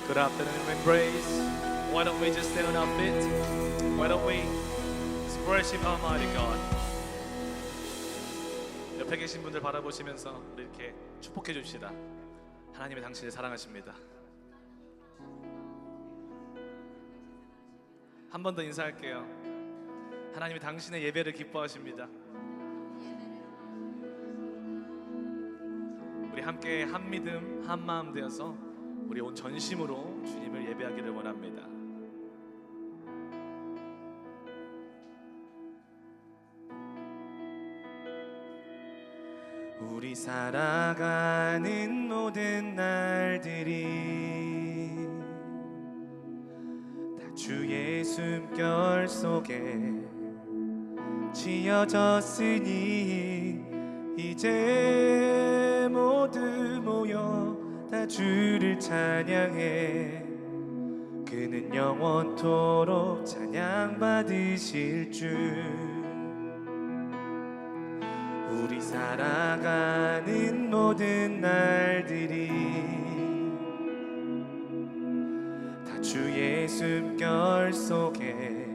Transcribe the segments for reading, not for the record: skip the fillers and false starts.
Good afternoon, Embrace. Why don't we just stay on our feet? Why don't we just worship our mighty God? 옆에 계신 분들 바라보시면서 우리 이렇게 축복해 줍시다. 하나님이 당신을 사랑하십니다. 한 번 더 인사할게요. 하나님이 당신의 예배를 기뻐하십니다. 우리 함께 한 믿음, 한 마음 되어서 우리 온 전심으로 주님을 예배하기를 원합니다. 우리 살아가는 모든 날들이 다 주의 숨결 속에 지어졌으니 이제 모두 모여 다 주를 찬양해. 그는 영원토록 찬양받으실 줄. 우리 살아가는 모든 날들이 다 주의 숨결 속에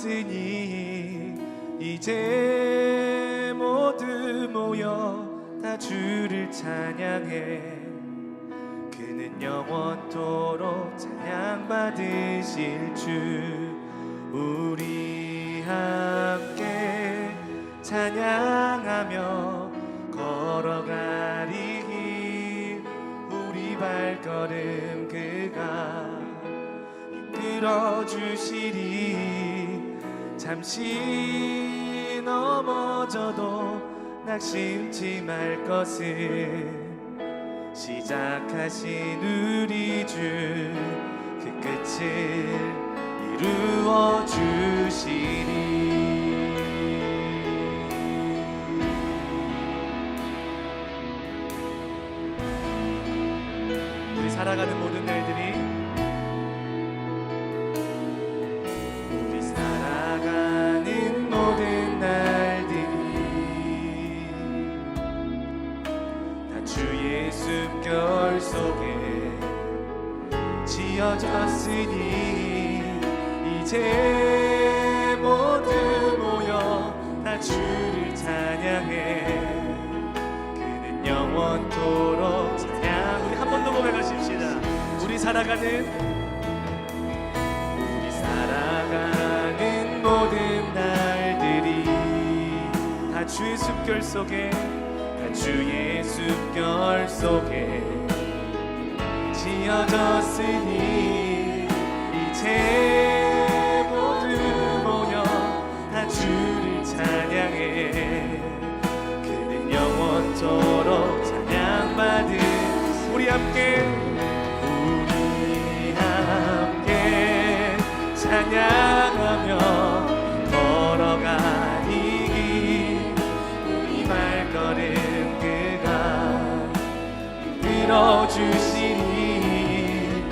지어졌으니 이제 모두 모여 다 주를 찬양해. 그는 영원토록 찬양받으실 줄. 우리 함께 찬양하며 걸어가리 길. 우리 발걸음 그가 이끌어 주시리. 잠시 넘어져도 낙심치 말 것을 시작하신 우리 주 그 끝을 이루어 주시리. 우리 살아가는 모든 날들이 우리 살아가는 모든 날들이 다 주의 숨결 속에 지어졌으니 이제 모두 모여 다 주를 찬양해. 그는 영원토록 찬양. 우리 한 번 더 고백하십시다. 우리 살아가는 모든 날들이 다 주의 숨결 속에 다 주의 숨결 속에 지어졌으니 이제 모두 모여 다 주를 찬양해. 그는 영원토록 찬양받은. 우리 함께 찬양하며 걸어가니 길. 우리 발걸음 그가 이끌어 주시니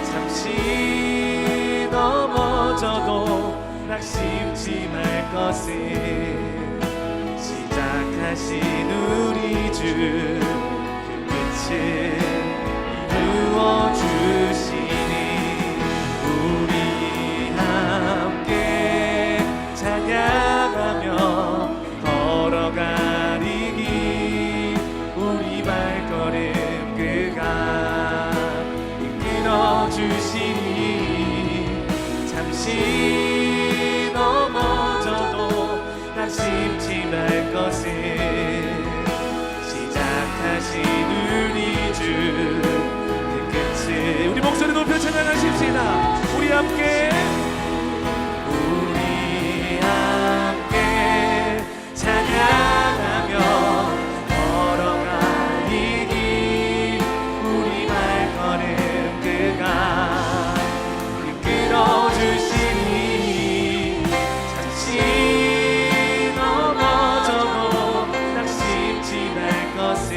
잠시 넘어져도 낙심치 말 것을 시작하신 우리 주 그 끝을 이루어 주시니. 우리 함께 찬양하며 걸어가리 길. 우리 발걸음 그가 이끌어 주시니 잠시 넘어져도 낙심치 말 것을 시작하신 우리 주 그 끝을. 우리 목소리 높여 찬양하십시다. 우리 함께 찬양하며 걸어가니 길. 우리 발걸음 그가 이끌어 주시니 잠시 넘어져도 낙심치 말 것을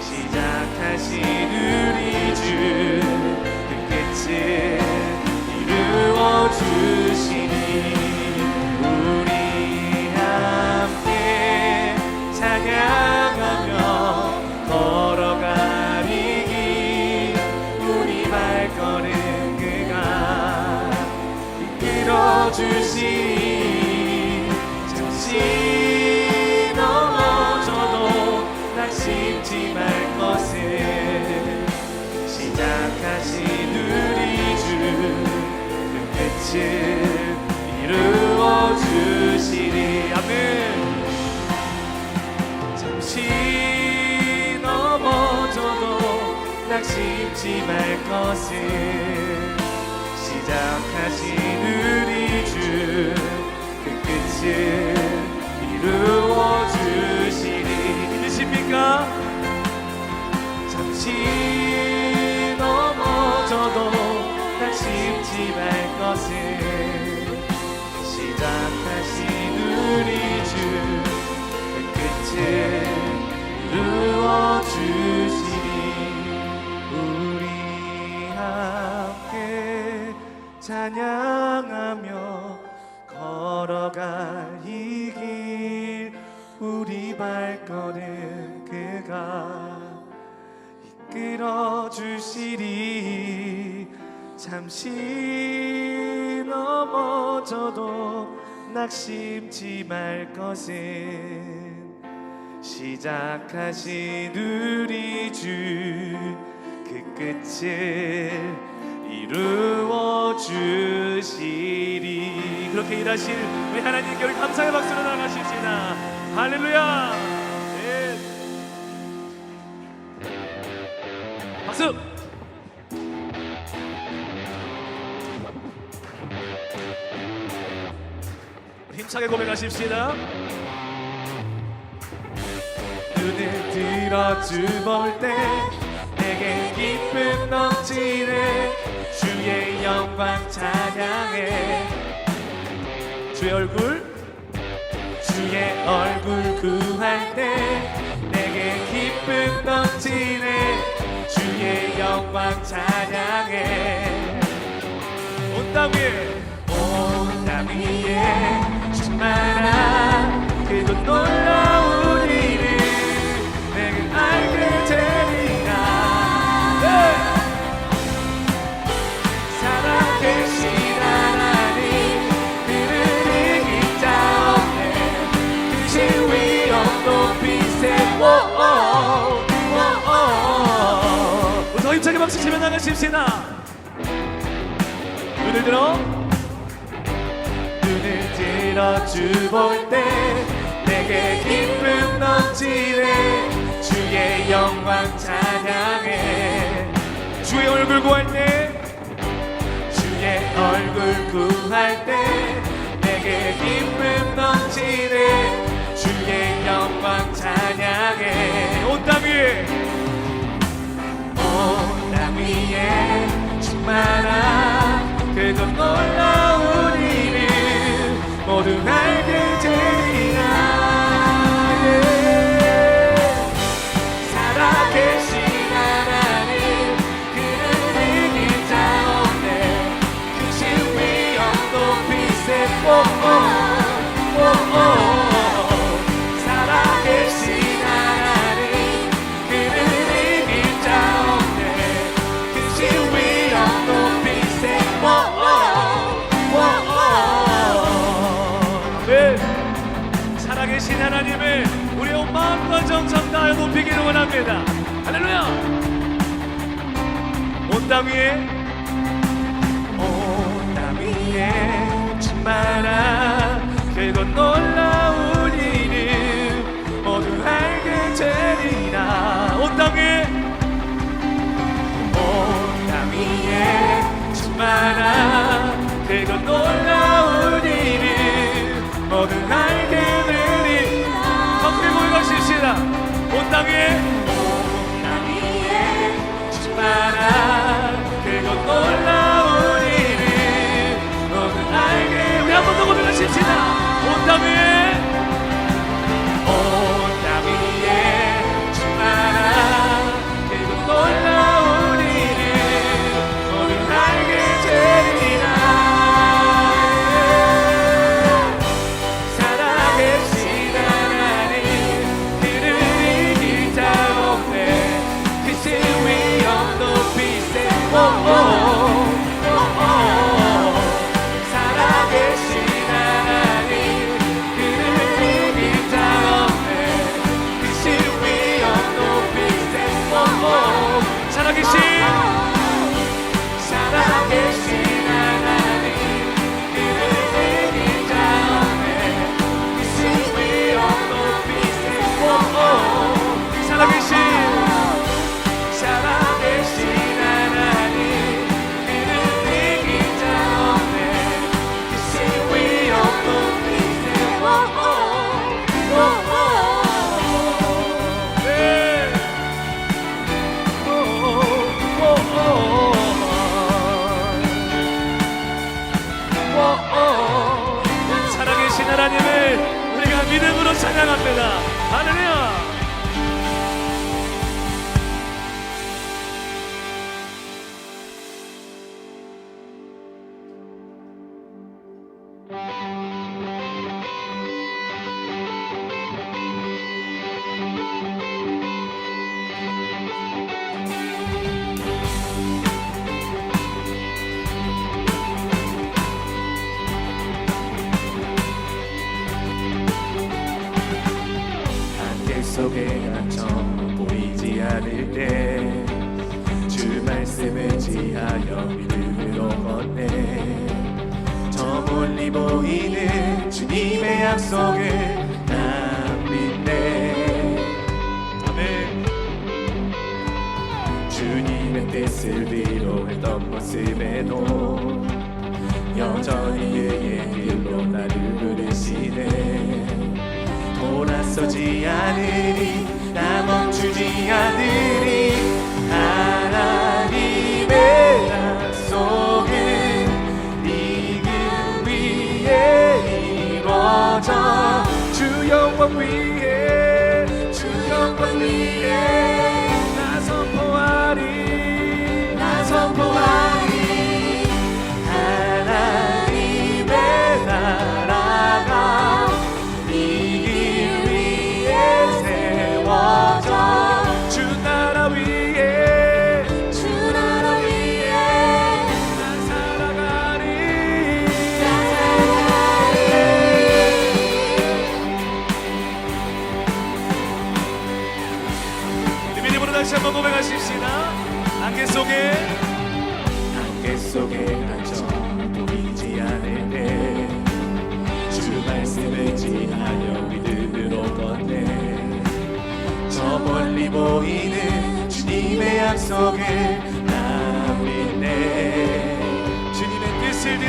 시작하신 우리 주 그 끝을 이루어 주시니. 우리 함께 찬양하며 걸어가리 길. 주시리. 잠시 넘어져도 낙심치 말 것을 시작하신 우리 주 그 끝을 이루어 주시리. 아멘. 잠시 넘어져도 낙심치 말 것을 시작하신 우리 주 그 끝을 이루어 주시리. 믿으십니까? 잠시 넘어져도 낙심치 말 것을 시작하신 우리 주 그 끝을 이루어 주시리. 우리 함께 찬양하며 걸어갈 이 길, 우리 발걸음 그가 이끌어 주시리. 잠시 넘어져도 낙심치 말 것은 시작하신 우리 주 그 끝을 이루어 주시리. 그렇게 일하실 우리 하나님께 우리 감사의 박수로 나가십시다. 할렐루야. 네. 박수. 힘차게 고백하십시다. 눈을 들어 주 볼 때 내게 기쁨 넘치네. 주의 영광 찬양해. 주의 얼굴 구할 때 내게 기쁨 넘치네. 주의 영광 찬양해. 온 땅 위에 충만한 그곳 놀라운 일을 내게 알게 되리라. 살아계신 하나님 그를 이길 자 없네. 크신 위엄도 빛에 더 힘차게 박수치며 나가십시다. 눈을 들어 주 볼 때 내게 기쁨 넘치네. 주의 영광 찬양해. 주의 얼굴 구할 때 내게 기쁨 넘치네. 주의 영광 찬양해. 온 땅 위에 충만한 그곳 놀라운 일을 모두 알게 되리라. 살아계신 하나님 그를 이길 자 없네. 크신 위엄도 빛에 살아계신 하나님 그를 이길 자 없네. 크신 위엄도 빛에 살아계신 하나님을 우리의 온 마음과 정성 다하여 높이기를 원합니다. 할렐루야. 온 땅 위에 충만한 그곳 놀라운 일을 모두 알게 되리라. 온 땅 위에 충만한 그곳 놀라운 일을 모두 알게 되리라. 더 크게 고백하십시다. 온 땅 위에 충만한 그곳 놀라운 일을 모두 알게. 우리 한 번 더 고백하십시다. 온 땅 위에 충만한 그곳 놀라운 일을 모두 알게 되리라. 살아계신 하나님 그를 이길 자 살아계신 하나님 그를 이긴 자 없네 이승 위로 높이세 살아계신 하나님 그를 이긴 자 없네 이승 위로 높이세 살아계신 하나님을 우리가 믿음으로 찬양합니다. 할렐루야. 속에 갇혀 보이지 않을 때 주 말씀을 지하여 믿음으로 걷네 저 멀리 보이는 주님의 약속을 난 믿네 아멘 주님의 뜻을 위로했던 모습에도 여전히 그의 길로 나를 부르시네 돌아서지 않으리 나 멈추지 않으리 하나님의 약속은 믿음 위에 이루어져 주 영광 위에 나 선포하리 하나님의 나라가 주 나라 위에 난 살아가리 믿음으로 다시 한번 고백하십시다. 안개 속에 갇혀 보이지 않을 때 주 말씀을 지하여 믿음으로 걷네 저 멀리 보이는 주님의 약속을 나 믿네 주님의 뜻을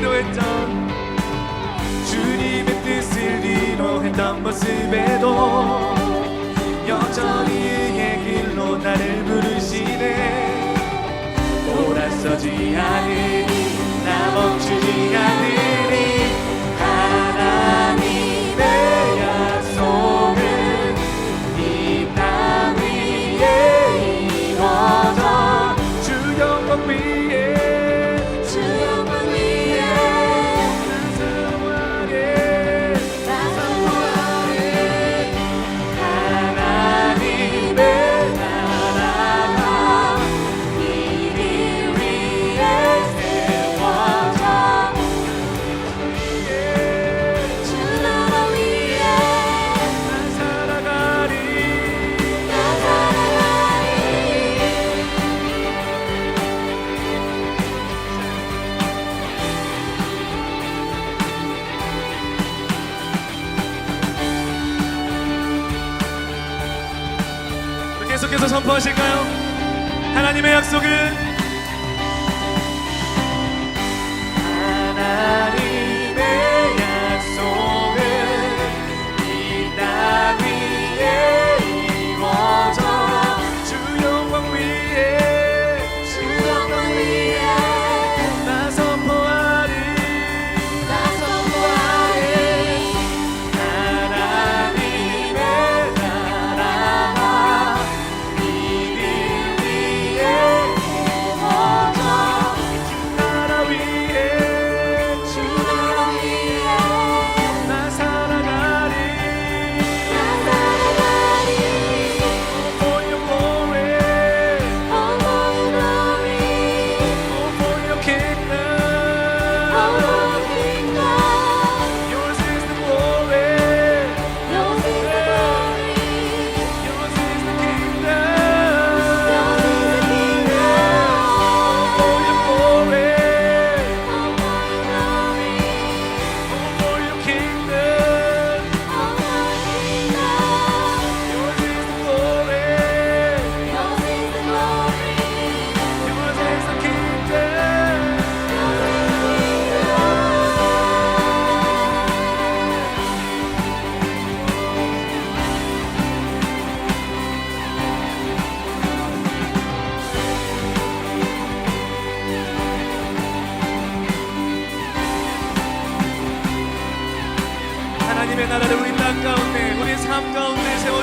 뒤로했던 모습에도 여전히 그의 길로 나를 부르시네 돌아서지 않으리 나 멈추지 않으리 하나님의 약속을 주 영광 위에 난 선포하리 하나님의 나라가 이 길 위에 세워져 주 나라 위에 난 살아가리 계속해서 선포하실까요? 하나님의 약속은 이 땅 위에 이루어져 주 영광 위에 나 선포하리 하나님의 나라가 이 길 위에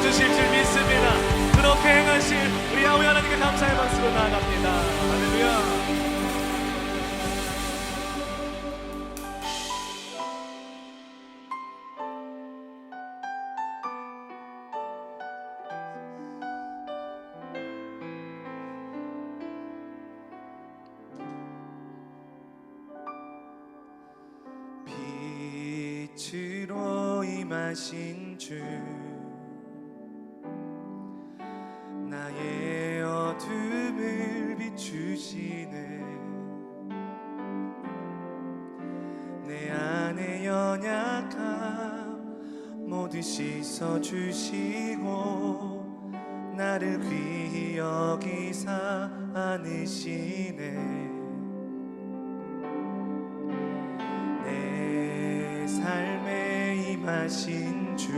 주실 줄 믿습니다. 그렇게 행하실 우리 야훼 하나님께 감사의 박수로 나아갑니다. 할렐루야. 빛으로 임하신 주, 나의 어둠을 비추시네. 내 안의 연약함 모두 씻어주시고 나를 귀히 여기사 안으시네. 삶에 임하신 주,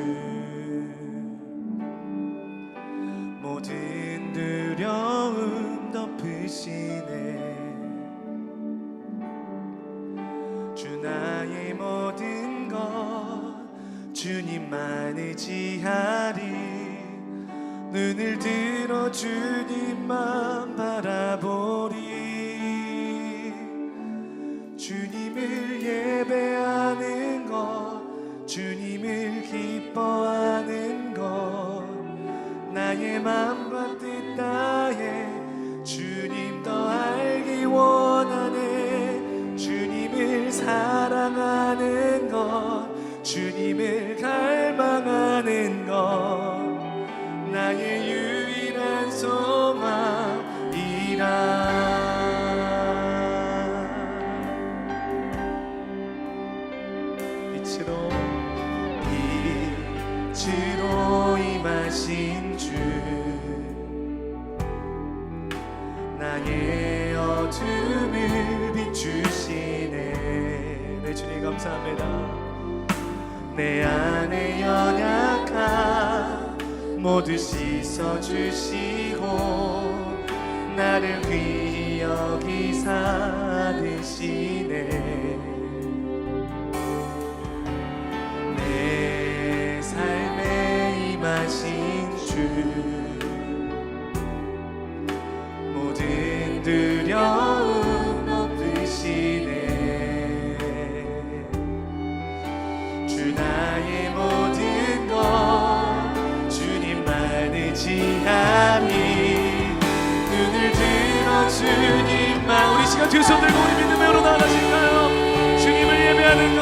모든 두려움 덮으시네. 주 나의 모든 것 주님만 의지하리. 눈을 들어 주님만 바라보리. 주님을 예배하는 것, 주님을 기뻐하는 것, 나의 맘과 뜻 다해 주님 더 알기 원하네. 주님을 사랑하는 것, 주님을 갈망하는 것, 나의 유일한 소망이라. 빛으로 임하신 주, 나의 어둠을 비추시네. 네, 주님 감사합니다. 내 안의 연약함 모두 씻어주시고 나를 귀히 여기사 안으시네. 삶에 임하신 주, 모든 두려움 덮으시네. 주 나의 모든 것 주님만 의지하니. 눈을 들어 주님만. 우리 시간 두 손 들고 우리 믿음으로 나아가실까요? 주님을 예배하는 것,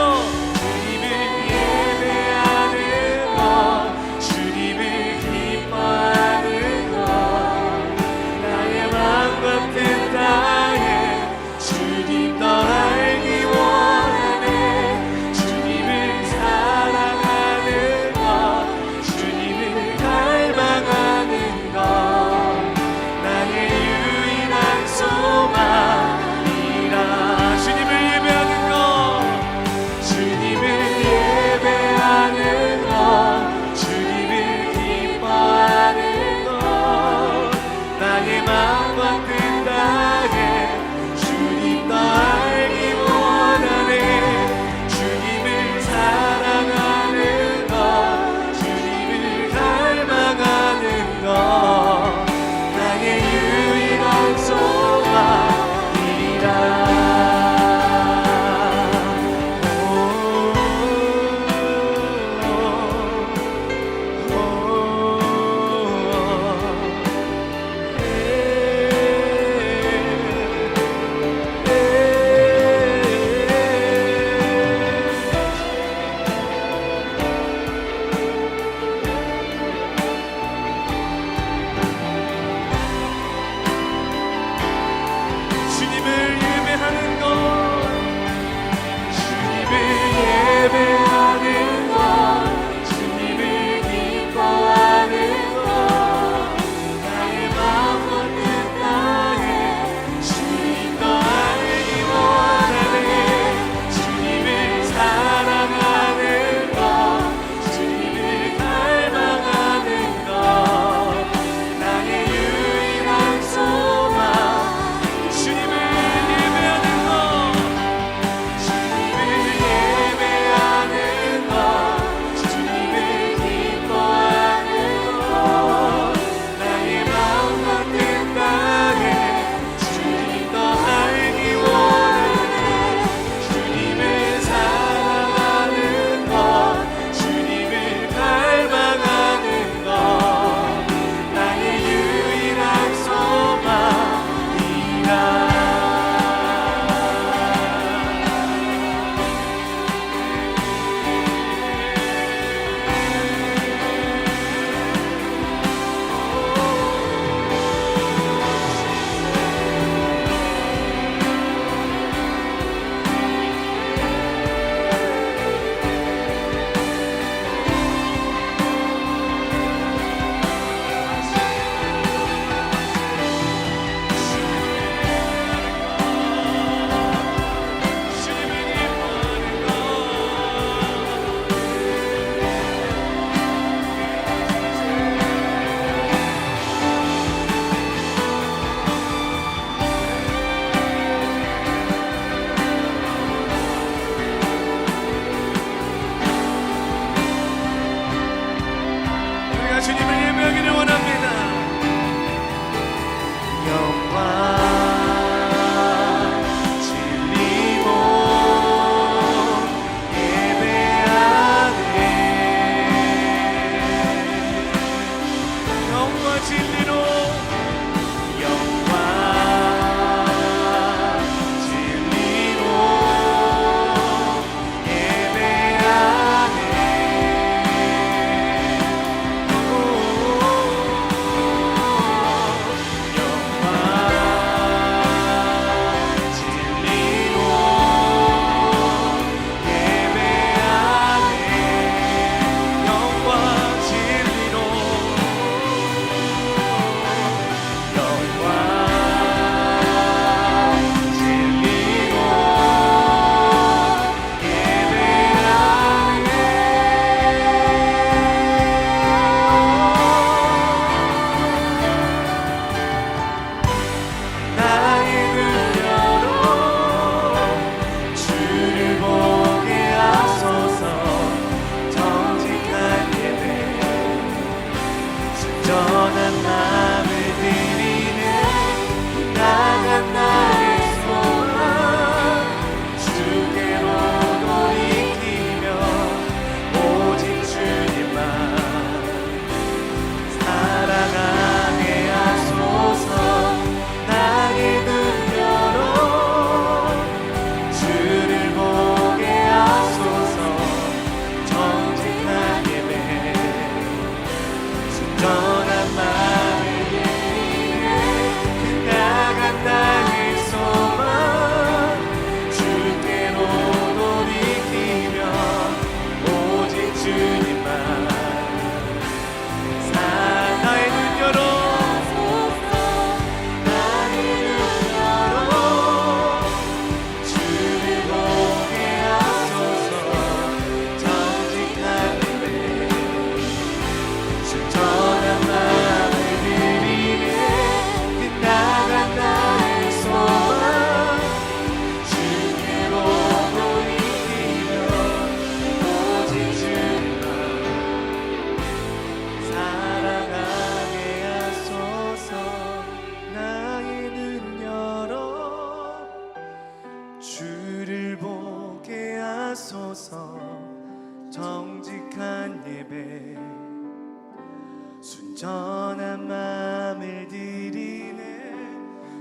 순전한 마음을 드리네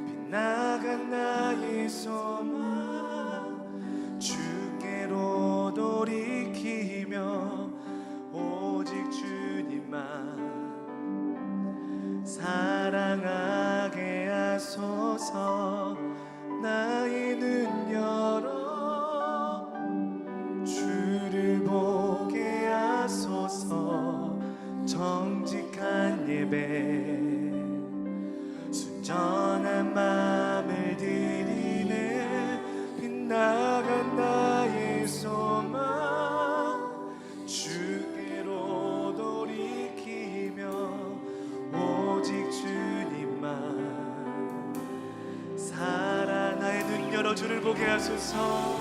빛나간 나의 소망 주께로 돌이키며 오직 주님만 사랑하게 하소서 나의 눈 열어 주를 보게 하소서 정직한 예배 순전한 마음을 드리네 빛나간 나의 소망 주께로 돌이키며 오직 주님만 사랑 나의 눈 열어 주를 보게 하소서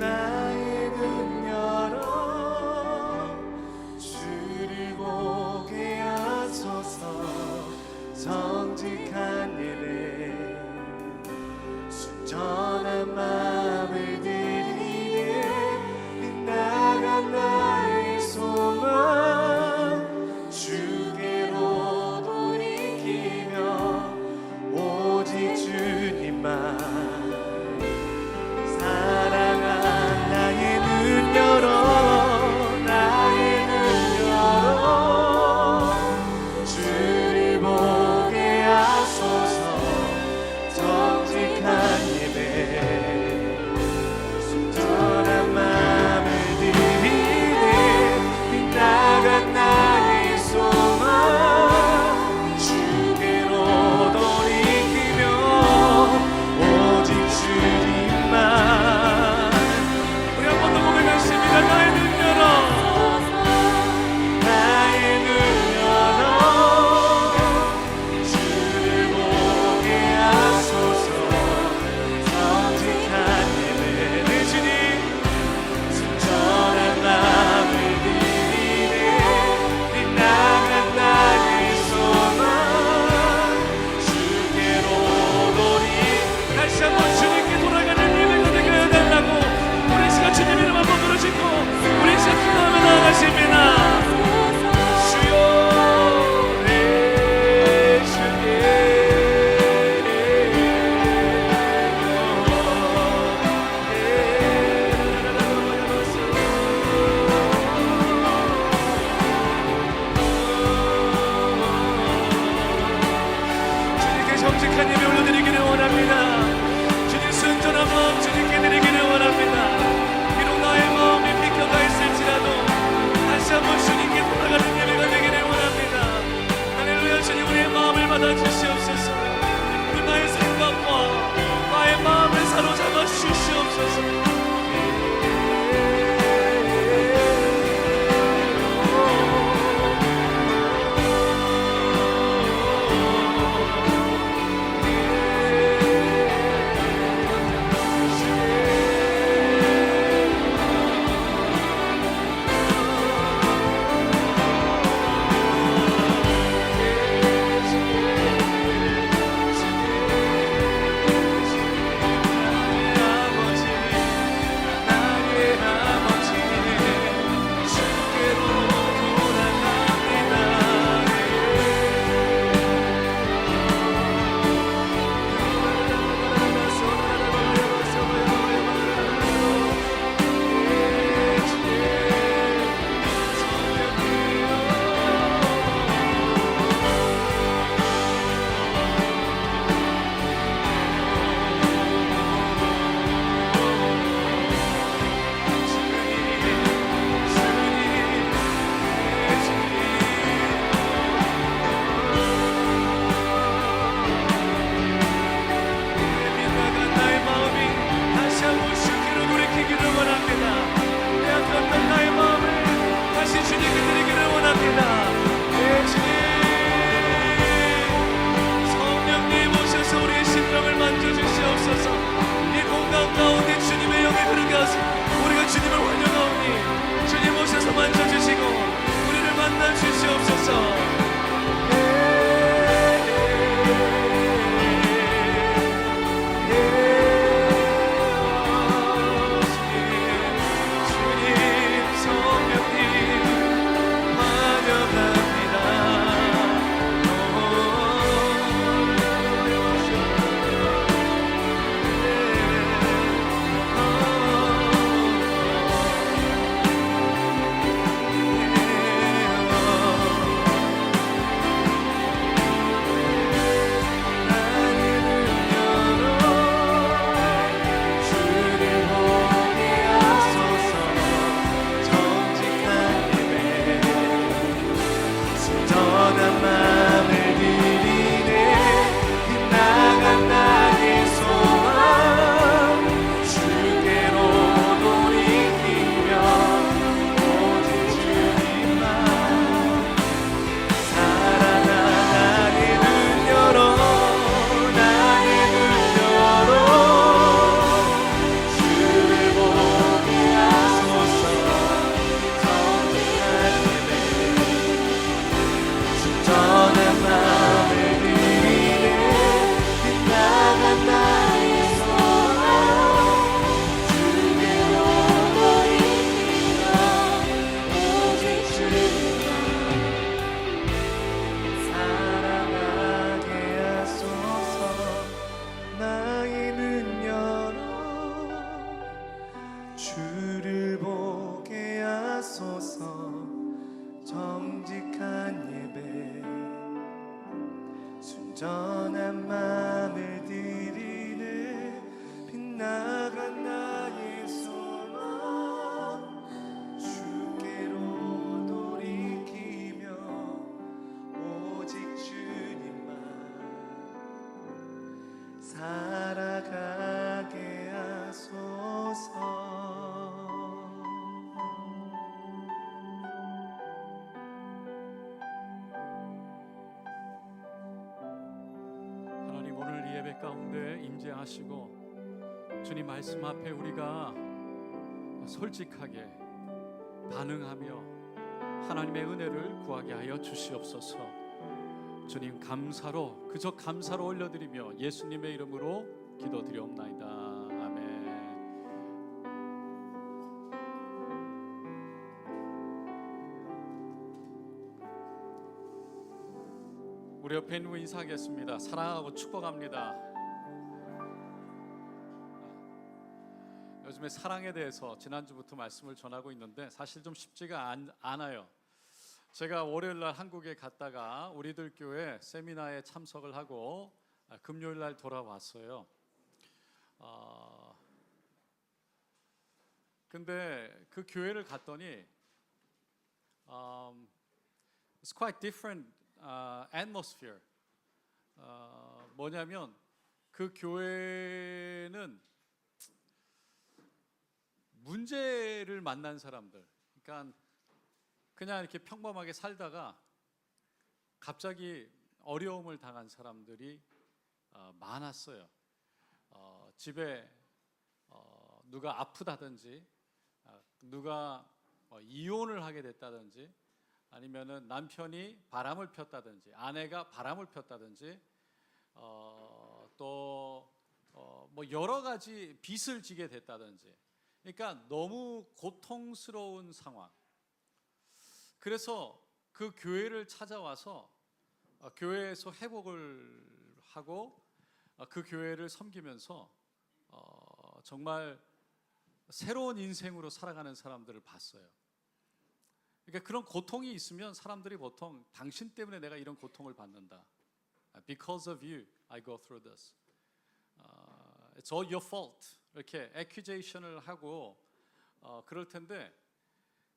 나의 눈 열어 주를 보게 하소서 정직한 예배 순전한 마음을 드리네 빛나간 나의 소망 주께로 돌이키며 오직 주님만 사랑한 나의 눈 열어 나의 눈 열어 주를 보게 하소서 정직한 예배 순전한 마음을 드리네 빛나간 나의 소망 주께로 돌이키며 오직 주님만 우리 한 번 더 고백하십니다. 나의 눈 열어 나의 눈 열어 주를 보게 하소서 정직한 예배 내 주님 순전한 마음을 드리네 빛나간 나의 소망 주께로 돌이 다시 한번 주님께 돌아가는 예배가 되게 해달라고 우리 시간 주님 이름 한번 부르시고 우리 시간 기도하며 나아가십니다. 주여 내 주님 주님께 정직한 예배 올려드리기를 원합니다. 주님 순전한 마음 주님께 드리기를 원합니다. 비록 나의 마음이 비켜가 있을지라도 다시 한번 주님께 돌아가는 예배가 되기를 원합니다. 할렐루야. 주님 우리의 마음을 받아주시옵소서. 그 나의 생각과 나의 마음을 사로잡아 주시옵소서. 주님 성령님 환영합니다. 살아가게 하소서. 하나님, 오늘 이 예배 가운데 임재하시고 주님 말씀 앞에 우리가 솔직하게 반응하며 하나님의 은혜를 구하게 하여 주시옵소서. 주님, 감사로, 그저 감사로 올려드리며 예수님의 이름으로 기도드리옵나이다. 아멘. 우리 옆에 있는 분 인사하겠습니다. 사랑하고 축복합니다. 요즘에 사랑에 대해서 지난주부터 말씀을 전하고 있는데 사실 좀 쉽지가 않아요. 제가 월요일날 한국에 갔다가 우리들 교회 세미나에 참석을 하고 금요일날 돌아왔어요. 근데 그 교회를 갔더니 it's quite different atmosphere. 뭐냐면 그 교회는 문제를 만난 사람들, 그러니까 그냥 이렇게 평범하게 살다가 갑자기 어려움을 당한 사람들이 많았어요. 집에 누가 아프다든지, 누가 이혼을 하게 됐다든지, 아니면은 남편이 바람을 폈다든지, 아내가 바람을 폈다든지, 또 뭐 여러 가지 빚을 지게 됐다든지. 그러니까 너무 고통스러운 상황. 그래서 그 교회를 찾아와서 교회에서 회복을 하고 그 교회를 섬기면서 정말 새로운 인생으로 살아가는 사람들을 봤어요. 그러니까 그런 고통이 있으면 사람들이 보통 당신 때문에 내가 이런 고통을 받는다. Because of you, I go through this. It's all your fault. 이렇게 accusation을 하고 그럴 텐데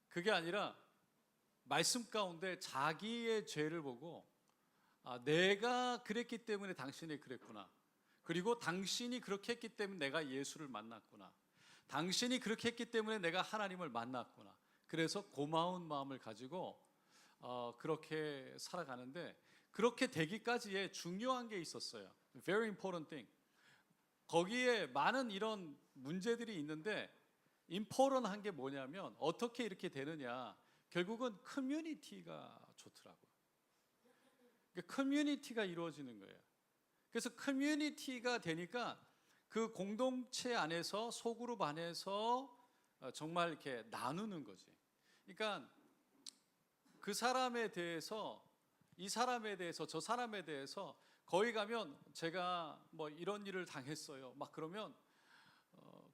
그게 아니라 말씀 가운데 자기의 죄를 보고 내가 그랬기 때문에 당신이 그랬구나. 그리고 당신이 그렇게 했기 때문에 내가 예수를 만났구나. 당신이 그렇게 했기 때문에 내가 하나님을 만났구나. 그래서 고마운 마음을 가지고 그렇게 살아가는데 그렇게 되기까지의 중요한 게 있었어요. Very important thing. 거기에 많은 이런 문제들이 있는데 important한 게 뭐냐면 어떻게 이렇게 되느냐. 결국은 커뮤니티가 좋더라고요. 그러니까 커뮤니티가 이루어지는 거예요. 그래서 커뮤니티가 되니까 그 공동체 안에서 소그룹 안에서 정말 이렇게 나누는 거지. 그러니까 그 사람에 대해서 이 사람에 대해서 저 사람에 대해서 거기 가면 제가 뭐 이런 일을 당했어요. 막 그러면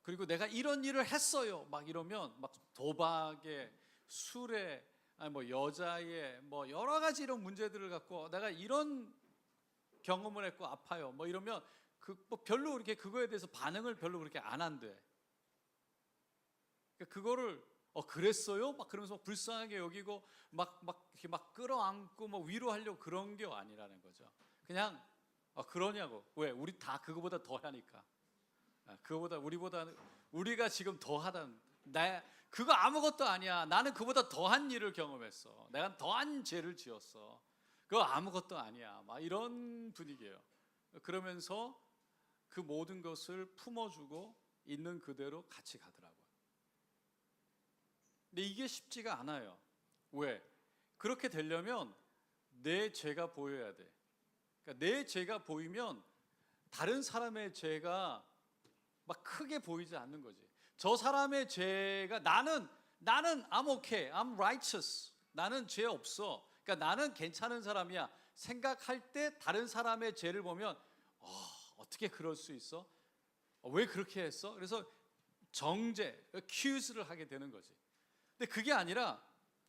그리고 내가 이런 일을 했어요. 막 이러면 막 도박에 술에 아니 뭐 여자의 뭐 여러 가지 이런 문제들을 갖고 내가 이런 경험을 했고 아파요. 뭐 이러면 뭐 별로 그렇게 그거에 대해서 반응을 별로 그렇게 안 한대. 그러니까 그거를 그랬어요? 막 그러면서 불쌍하게 여기고 막 이렇게 막 끌어안고 뭐 위로하려고 그런 게 아니라는 거죠. 그냥 그러냐고. 왜? 우리 다 그거보다 더 하니까. 그거보다 우리가 지금 더 하던 그거 아무것도 아니야. 나는 그보다 더한 일을 경험했어. 내가 더한 죄를 지었어. 그거 아무것도 아니야. 막 이런 분위기예요. 그러면서 그 모든 것을 품어주고 있는 그대로 같이 가더라고요. 근데 이게 쉽지가 않아요. 왜? 그렇게 되려면 내 죄가 보여야 돼. 그러니까 내 죄가 보이면 다른 사람의 죄가 막 크게 보이지 않는 거지. 저 사람의 죄가 나는 I'm okay, I'm righteous. 나는 죄 없어. 그러니까 나는 괜찮은 사람이야. 생각할 때 다른 사람의 죄를 보면 어떻게 그럴 수 있어? 왜 그렇게 했어? 그래서 정죄, accuse를 하게 되는 거지. 근데 그게 아니라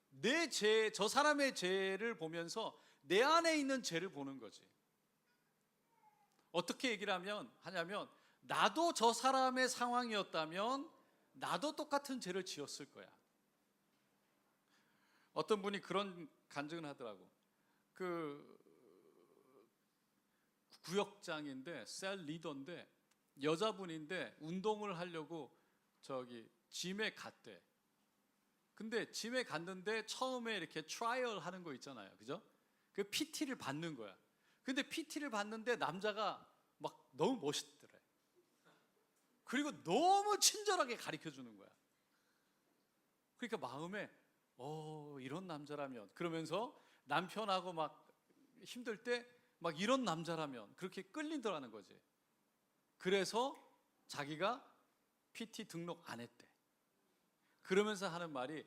내 죄, 저 사람의 죄를 보면서 내 안에 있는 죄를 보는 거지. 어떻게 얘기를 하냐면 나도 저 사람의 상황이었다면 나도 똑같은 죄를 지었을 거야. 어떤 분이 그런 간증을 하더라고. 구역장인데 셀 리더인데 여자분인데 운동을 하려고 저기 짐에 갔대. 근데 짐에 갔는데 처음에 이렇게 트라이얼 하는 거 있잖아요, 그죠? 그 PT를 받는 거야. 근데 PT를 받는데 남자가 막 너무 멋있더래. 그리고 너무 친절하게 가르쳐 주는 거야. 그러니까 마음에 이런 남자라면, 그러면서 남편하고 막 힘들 때 막 이런 남자라면 그렇게 끌린다라는 거지. 그래서 자기가 PT 등록 안 했대. 그러면서 하는 말이,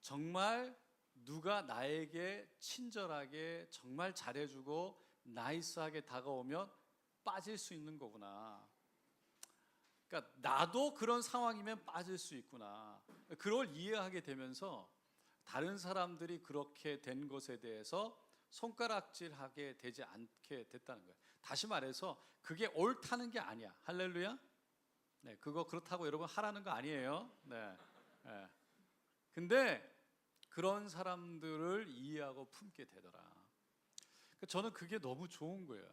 정말 누가 나에게 친절하게 정말 잘해주고 나이스하게 다가오면 빠질 수 있는 거구나. 그러니까 나도 그런 상황이면 빠질 수 있구나. 그걸 이해하게 되면서 다른 사람들이 그렇게 된 것에 대해서 손가락질하게 되지 않게 됐다는 거예요. 다시 말해서 그게 옳다는 게 아니야. 할렐루야. 네, 그거 그렇다고 여러분 하라는 거 아니에요. 네. 네. 근데 그런 사람들을 이해하고 품게 되더라. 저는 그게 너무 좋은 거예요.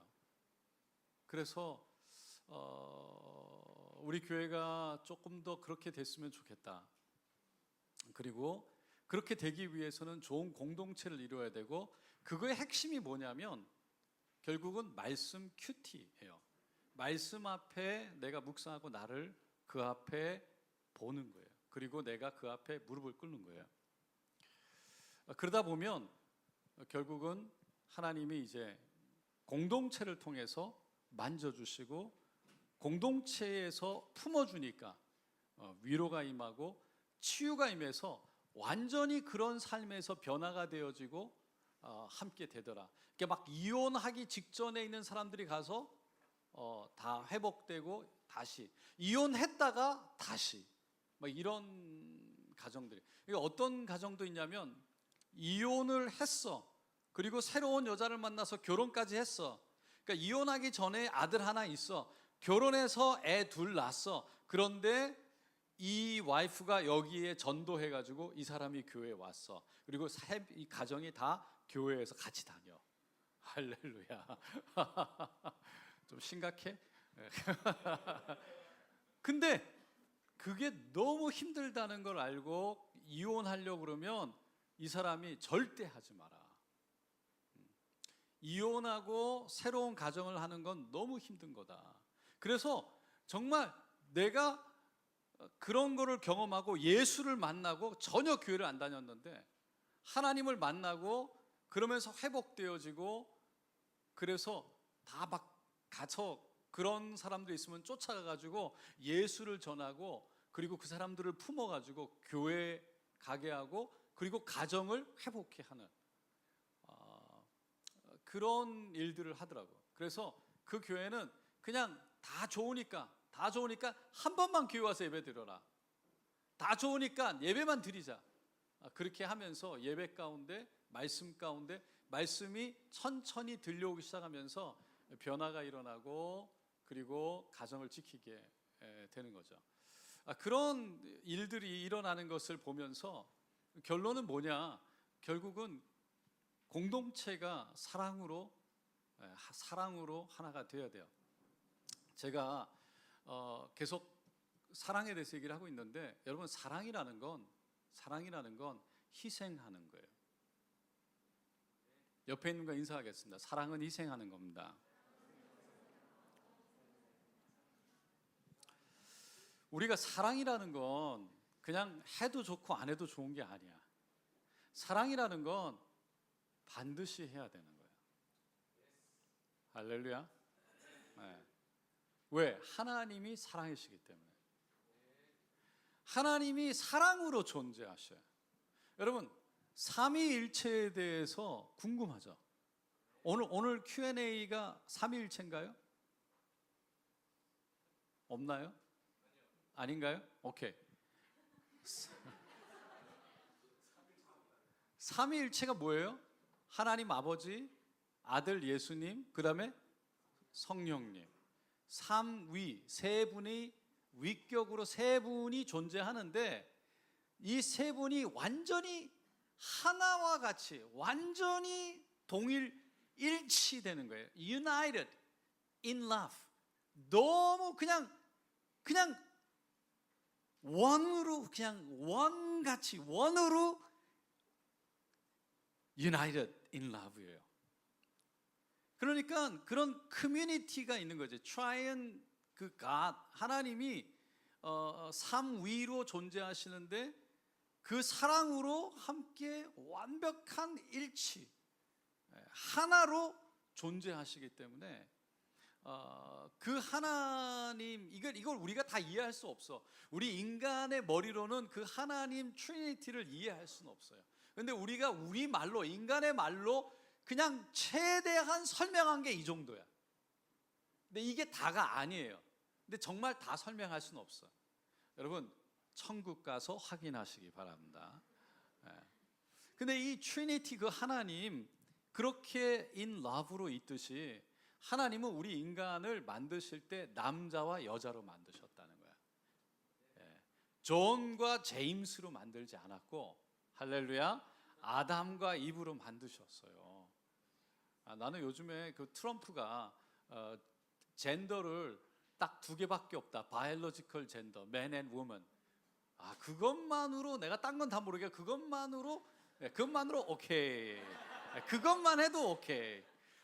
그래서 우리 교회가 조금 더 그렇게 됐으면 좋겠다. 그리고 그렇게 되기 위해서는 좋은 공동체를 이루어야 되고, 그거의 핵심이 뭐냐면 결국은 말씀 큐티예요. 말씀 앞에 내가 묵상하고 나를 그 앞에 보는 거예요. 그리고 내가 그 앞에 무릎을 꿇는 거예요. 그러다 보면 결국은 하나님이 이제 공동체를 통해서 만져주시고 공동체에서 품어주니까 위로가 임하고 치유가 임해서 완전히 그런 삶에서 변화가 되어지고 함께 되더라. 그러니까 막 이혼하기 직전에 있는 사람들이 가서 다 회복되고 다시 이혼했다가 다시 막 이런 가정들이. 그러니까 어떤 가정도 있냐면 이혼을 했어. 그리고 새로운 여자를 만나서 결혼까지 했어. 그러니까 이혼하기 전에 아들 하나 있어. 결혼해서 애 둘 낳았어. 그런데 이 와이프가 여기에 전도해가지고 이 사람이 교회에 왔어. 그리고 이 가정이 다 교회에서 같이 다녀. 할렐루야. 좀 심각해? 근데 그게 너무 힘들다는 걸 알고 이혼하려고 그러면 이 사람이 절대 하지 마라. 이혼하고 새로운 가정을 하는 건 너무 힘든 거다. 그래서 정말 내가 그런 거를 경험하고 예수를 만나고 전혀 교회를 안 다녔는데 하나님을 만나고 그러면서 회복되어지고, 그래서 다 막 갇혀 그런 사람들 있으면 쫓아가가지고 예수를 전하고, 그리고 그 사람들을 품어가지고 교회 가게 하고, 그리고 가정을 회복해 하는 그런 일들을 하더라고요. 그래서 그 교회는 그냥 다 좋으니까 한 번만 교회 와서 예배 드려라. 다 좋으니까 예배만 드리자. 그렇게 하면서 예배 가운데 말씀 가운데 말씀이 천천히 들려오기 시작하면서 변화가 일어나고, 그리고 가정을 지키게 되는 거죠. 그런 일들이 일어나는 것을 보면서 결론은 뭐냐? 결국은 공동체가 사랑으로 하나가 되어야 돼요. 제가 계속 사랑에 대해서 얘기를 하고 있는데, 여러분 사랑이라는 건 희생하는 거예요. 옆에 있는 거 인사하겠습니다. 사랑은 희생하는 겁니다. 우리가 사랑이라는 건 그냥 해도 좋고 안 해도 좋은 게 아니야. 사랑이라는 건 반드시 해야 되는 거예요. 할렐루야. 네. 왜? 하나님이 사랑이시기 때문에. 하나님이 사랑으로 존재하셔요. 여러분 삼위일체에 대해서 궁금하죠? 오늘 Q&A가 삼위일체인가요? 없나요? 아닌가요? 오케이. 삼위일체가 뭐예요? 하나님 아버지, 아들 예수님, 그 다음에 성령님. 삼위, 세 분이 위격으로 세 분이 존재하는데, 이 세 분이 완전히 하나와 같이 완전히 동일 일치되는 거예요. United in love. 너무 그냥 원으로, 그냥 원같이, 원으로 united in love예요. 그러니까 그런 커뮤니티가 있는 거죠. Triune 그 God, 하나님이 삼위로 존재하시는데 그 사랑으로 함께 완벽한 일치, 하나로 존재하시기 때문에 그 하나님, 이걸 우리가 다 이해할 수 없어. 우리 인간의 머리로는 그 하나님 트리니티를 이해할 수는 없어요. 근데 우리가 우리 말로, 인간의 말로 그냥 최대한 설명한 게 이 정도야. 근데 이게 다가 아니에요. 근데 정말 다 설명할 수는 없어. 여러분, 천국 가서 확인하시기 바랍니다. 근데 이 트리니티, 그 하나님, 그렇게 in love로 있듯이 하나님은 우리 인간을 만드실 때 남자와 여자로 만드셨다는 거야. 존과 제임스로 만들지 않았고, 할렐루야, 아담과 이브로 만드셨어요. 나는 요즘에 그 트럼프가 젠더를 딱 2개밖에 없다. 바이올로지컬 젠더, 맨 앤 우먼. 그것만으로, 내가 딴 건 다 모르게 그것만으로 오케이. 그것만 해도 오케이.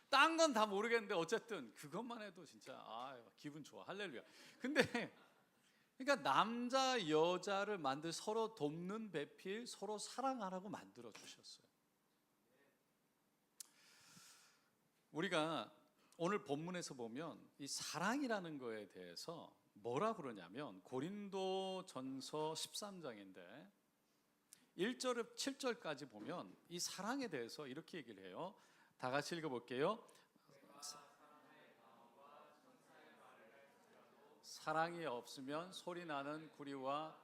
딴 건 다 모르겠는데 어쨌든 그것만 해도 진짜 기분 좋아. 할렐루야. 근데 그러니까 남자 여자를 만들, 서로 돕는 배필, 서로 사랑하라고 만들어 주셨어요. 우리가 오늘 본문에서 보면 이 사랑이라는 거에 대해서 뭐라 그러냐면, 고린도전서 13장인데 1절 7절까지 보면 이 사랑에 대해서 이렇게 얘기를 해요. 다 같이 읽어볼게요. 사랑이 없으면 소리나는 구리와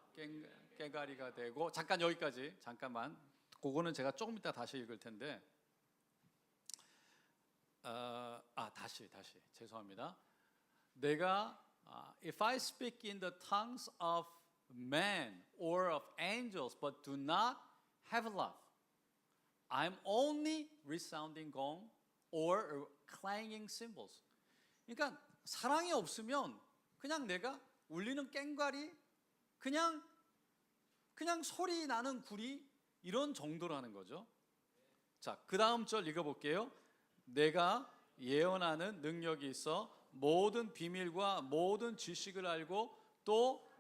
깨가리가 되고, 잠깐 여기까지, 잠깐만. 그거는 제가 조금 이따 다시 읽을 텐데, 다시 죄송합니다. 내가 if I speak in the tongues of men or of angels but do not have love, I'm only resounding gong or clanging cymbals. 그러니까 사랑이 없으면 그냥 내가 울리는 꽹과리, 그냥 소리 나는 구리, 이런 정도라는 거죠. 자, 그 다음 절 읽어볼게요. 내가 예언하는 능력이 있어 모든 비밀과 모든 지식을 알고 또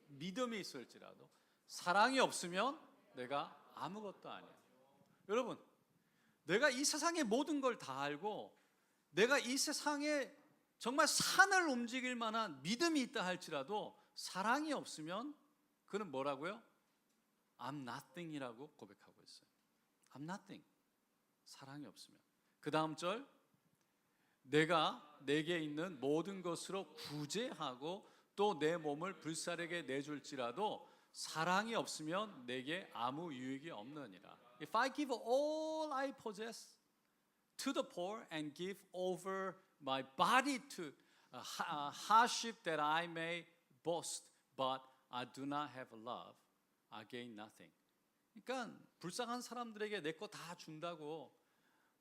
믿음이 있을지라도 사랑이 없으면 내가 아무것도 아니야. 여러분, 내가 이 세상의 모든 걸 다 알고 내가 이 세상에 정말 산을 움직일 만한 믿음이 있다 할지라도 사랑이 없으면 그는 뭐라고요? I'm nothing이라고 고백하고 있어요. I'm nothing. 사랑이 없으면. 그 다음 절, 내가 내게 있는 모든 것으로 구제하고 또 내 몸을 불사르게 내줄지라도 사랑이 없으면 내게 아무 유익이 없느니라. If I give all I possess to the poor and give over my body to hardship that I may boast, but I do not have love, I gain nothing. 그러니까 불쌍한 사람들에게 내 거 다 준다고,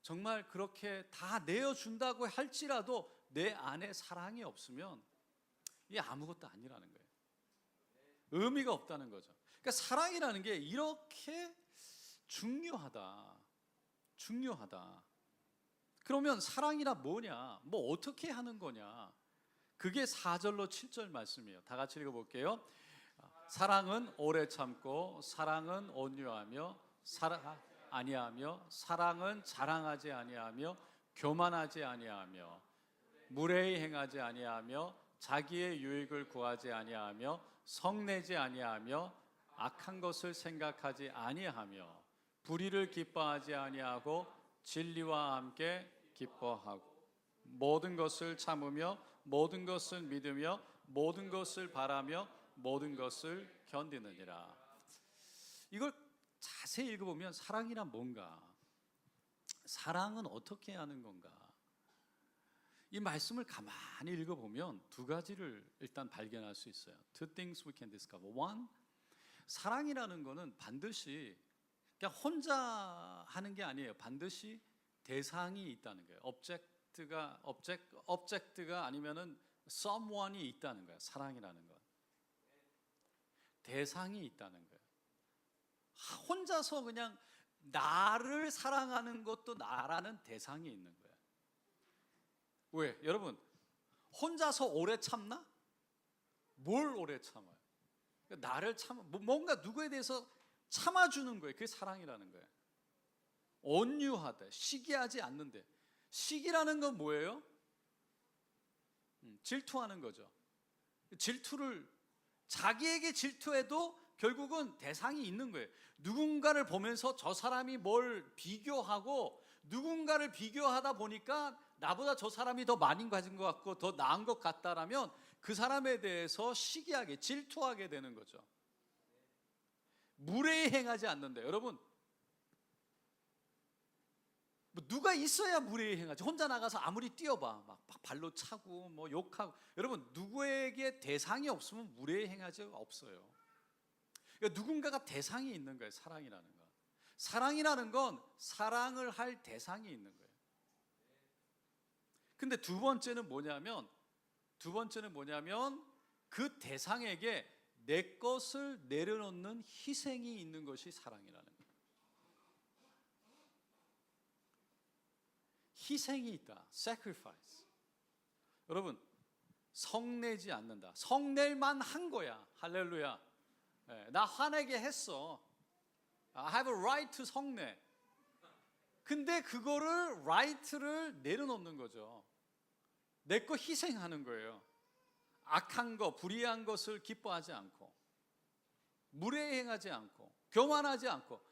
정말 그렇게 다 내어준다고 할지라도 내 안에 사랑이 없으면 이게 아무것도 아니라는 거예요. 의미가 없다는 거죠. 그러니까 사랑이라는 게 이렇게 중요하다. 그러면 사랑이라 뭐냐? 뭐 어떻게 하는 거냐? 그게 4절로 7절 말씀이에요. 다 같이 읽어볼게요. 사랑은 오래 참고, 사랑은 온유하며, 아니하며, 사랑은 자랑하지 아니하며, 교만하지 아니하며, 무례히 행하지 아니하며, 자기의 유익을 구하지 아니하며, 성내지 아니하며, 악한 것을 생각하지 아니하며, 불의를 기뻐하지 아니하고, 진리와 함께 기뻐하고, 모든 것을 참으며, 모든 것을 믿으며, 모든 것을 바라며, 모든 것을 견디느니라. 이걸 자세히 읽어보면 사랑이란 뭔가, 사랑은 어떻게 하는 건가, 이 말씀을 가만히 읽어보면 두 가지를 일단 발견할 수 있어요. Two things we can discover. One, 사랑이라는 거는 반드시 그냥 혼자 하는 게 아니에요. 반드시 대상이 있다는 거예요. object가 아니면은 someone이 있다는 거예요. 사랑이라는 건 대상이 있다는 거예요. 혼자서 그냥 나를 사랑하는 것도 나라는 대상이 있는 거예요. 왜? 여러분 혼자서 오래 참나? 뭘 오래 참아요? 나를 뭔가 누구에 대해서 참아주는 거예요. 그게 사랑이라는 거예요. 온유하되 시기하지 않는데, 시기라는 건 뭐예요? 질투하는 거죠. 질투를 자기에게 질투해도 결국은 대상이 있는 거예요. 누군가를 보면서 저 사람이 뭘 비교하고, 누군가를 비교하다 보니까 나보다 저 사람이 더 많이 가진 것 같고 더 나은 것 같다라면 그 사람에 대해서 시기하게 질투하게 되는 거죠. 무례행하지 않는데, 여러분 뭐 누가 있어야 무례행하지. 혼자 나가서 아무리 뛰어봐 막 발로 차고 뭐 욕하고, 여러분 누구에게 대상이 없으면 무례행하지 없어요. 그러니까 누군가가 대상이 있는 거예요. 사랑이라는 건. 사랑이라는 건 사랑을 할 대상이 있는 거예요. 근데 두 번째는 뭐냐면 그 대상에게 내 것을 내려놓는 희생이 있는 것이 사랑이라는 거예요. 희생이 있다. sacrifice. 여러분 성내지 않는다. 성낼만 한 거야. 할렐루야. 나 화내게 했어. I have a right to 성내. 근데 그거를 right를 내려놓는 거죠. 내 거 희생하는 거예요. 악한 거, 불의한 것을 기뻐하지 않고, 무례행하지 않고, 교만하지 않고,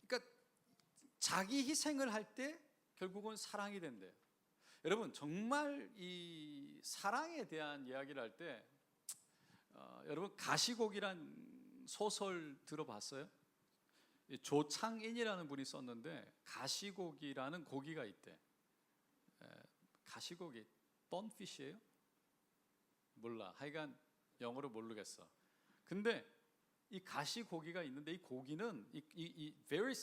그러니까 자기 희생을 할 때 결국은 사랑이 된대요. 여러분 정말 이 사랑에 대한 이야기를 할 때 여러분 가시곡이란 소설 들어봤어요? 조창인이라는 분이 썼는데 가시곡이라는 고기가 있대. 가시고기 bonfish예요? 몰라. 하여간 영어로 모르겠어. 근데 이 가시고기가 있는데 이 고기는 이 very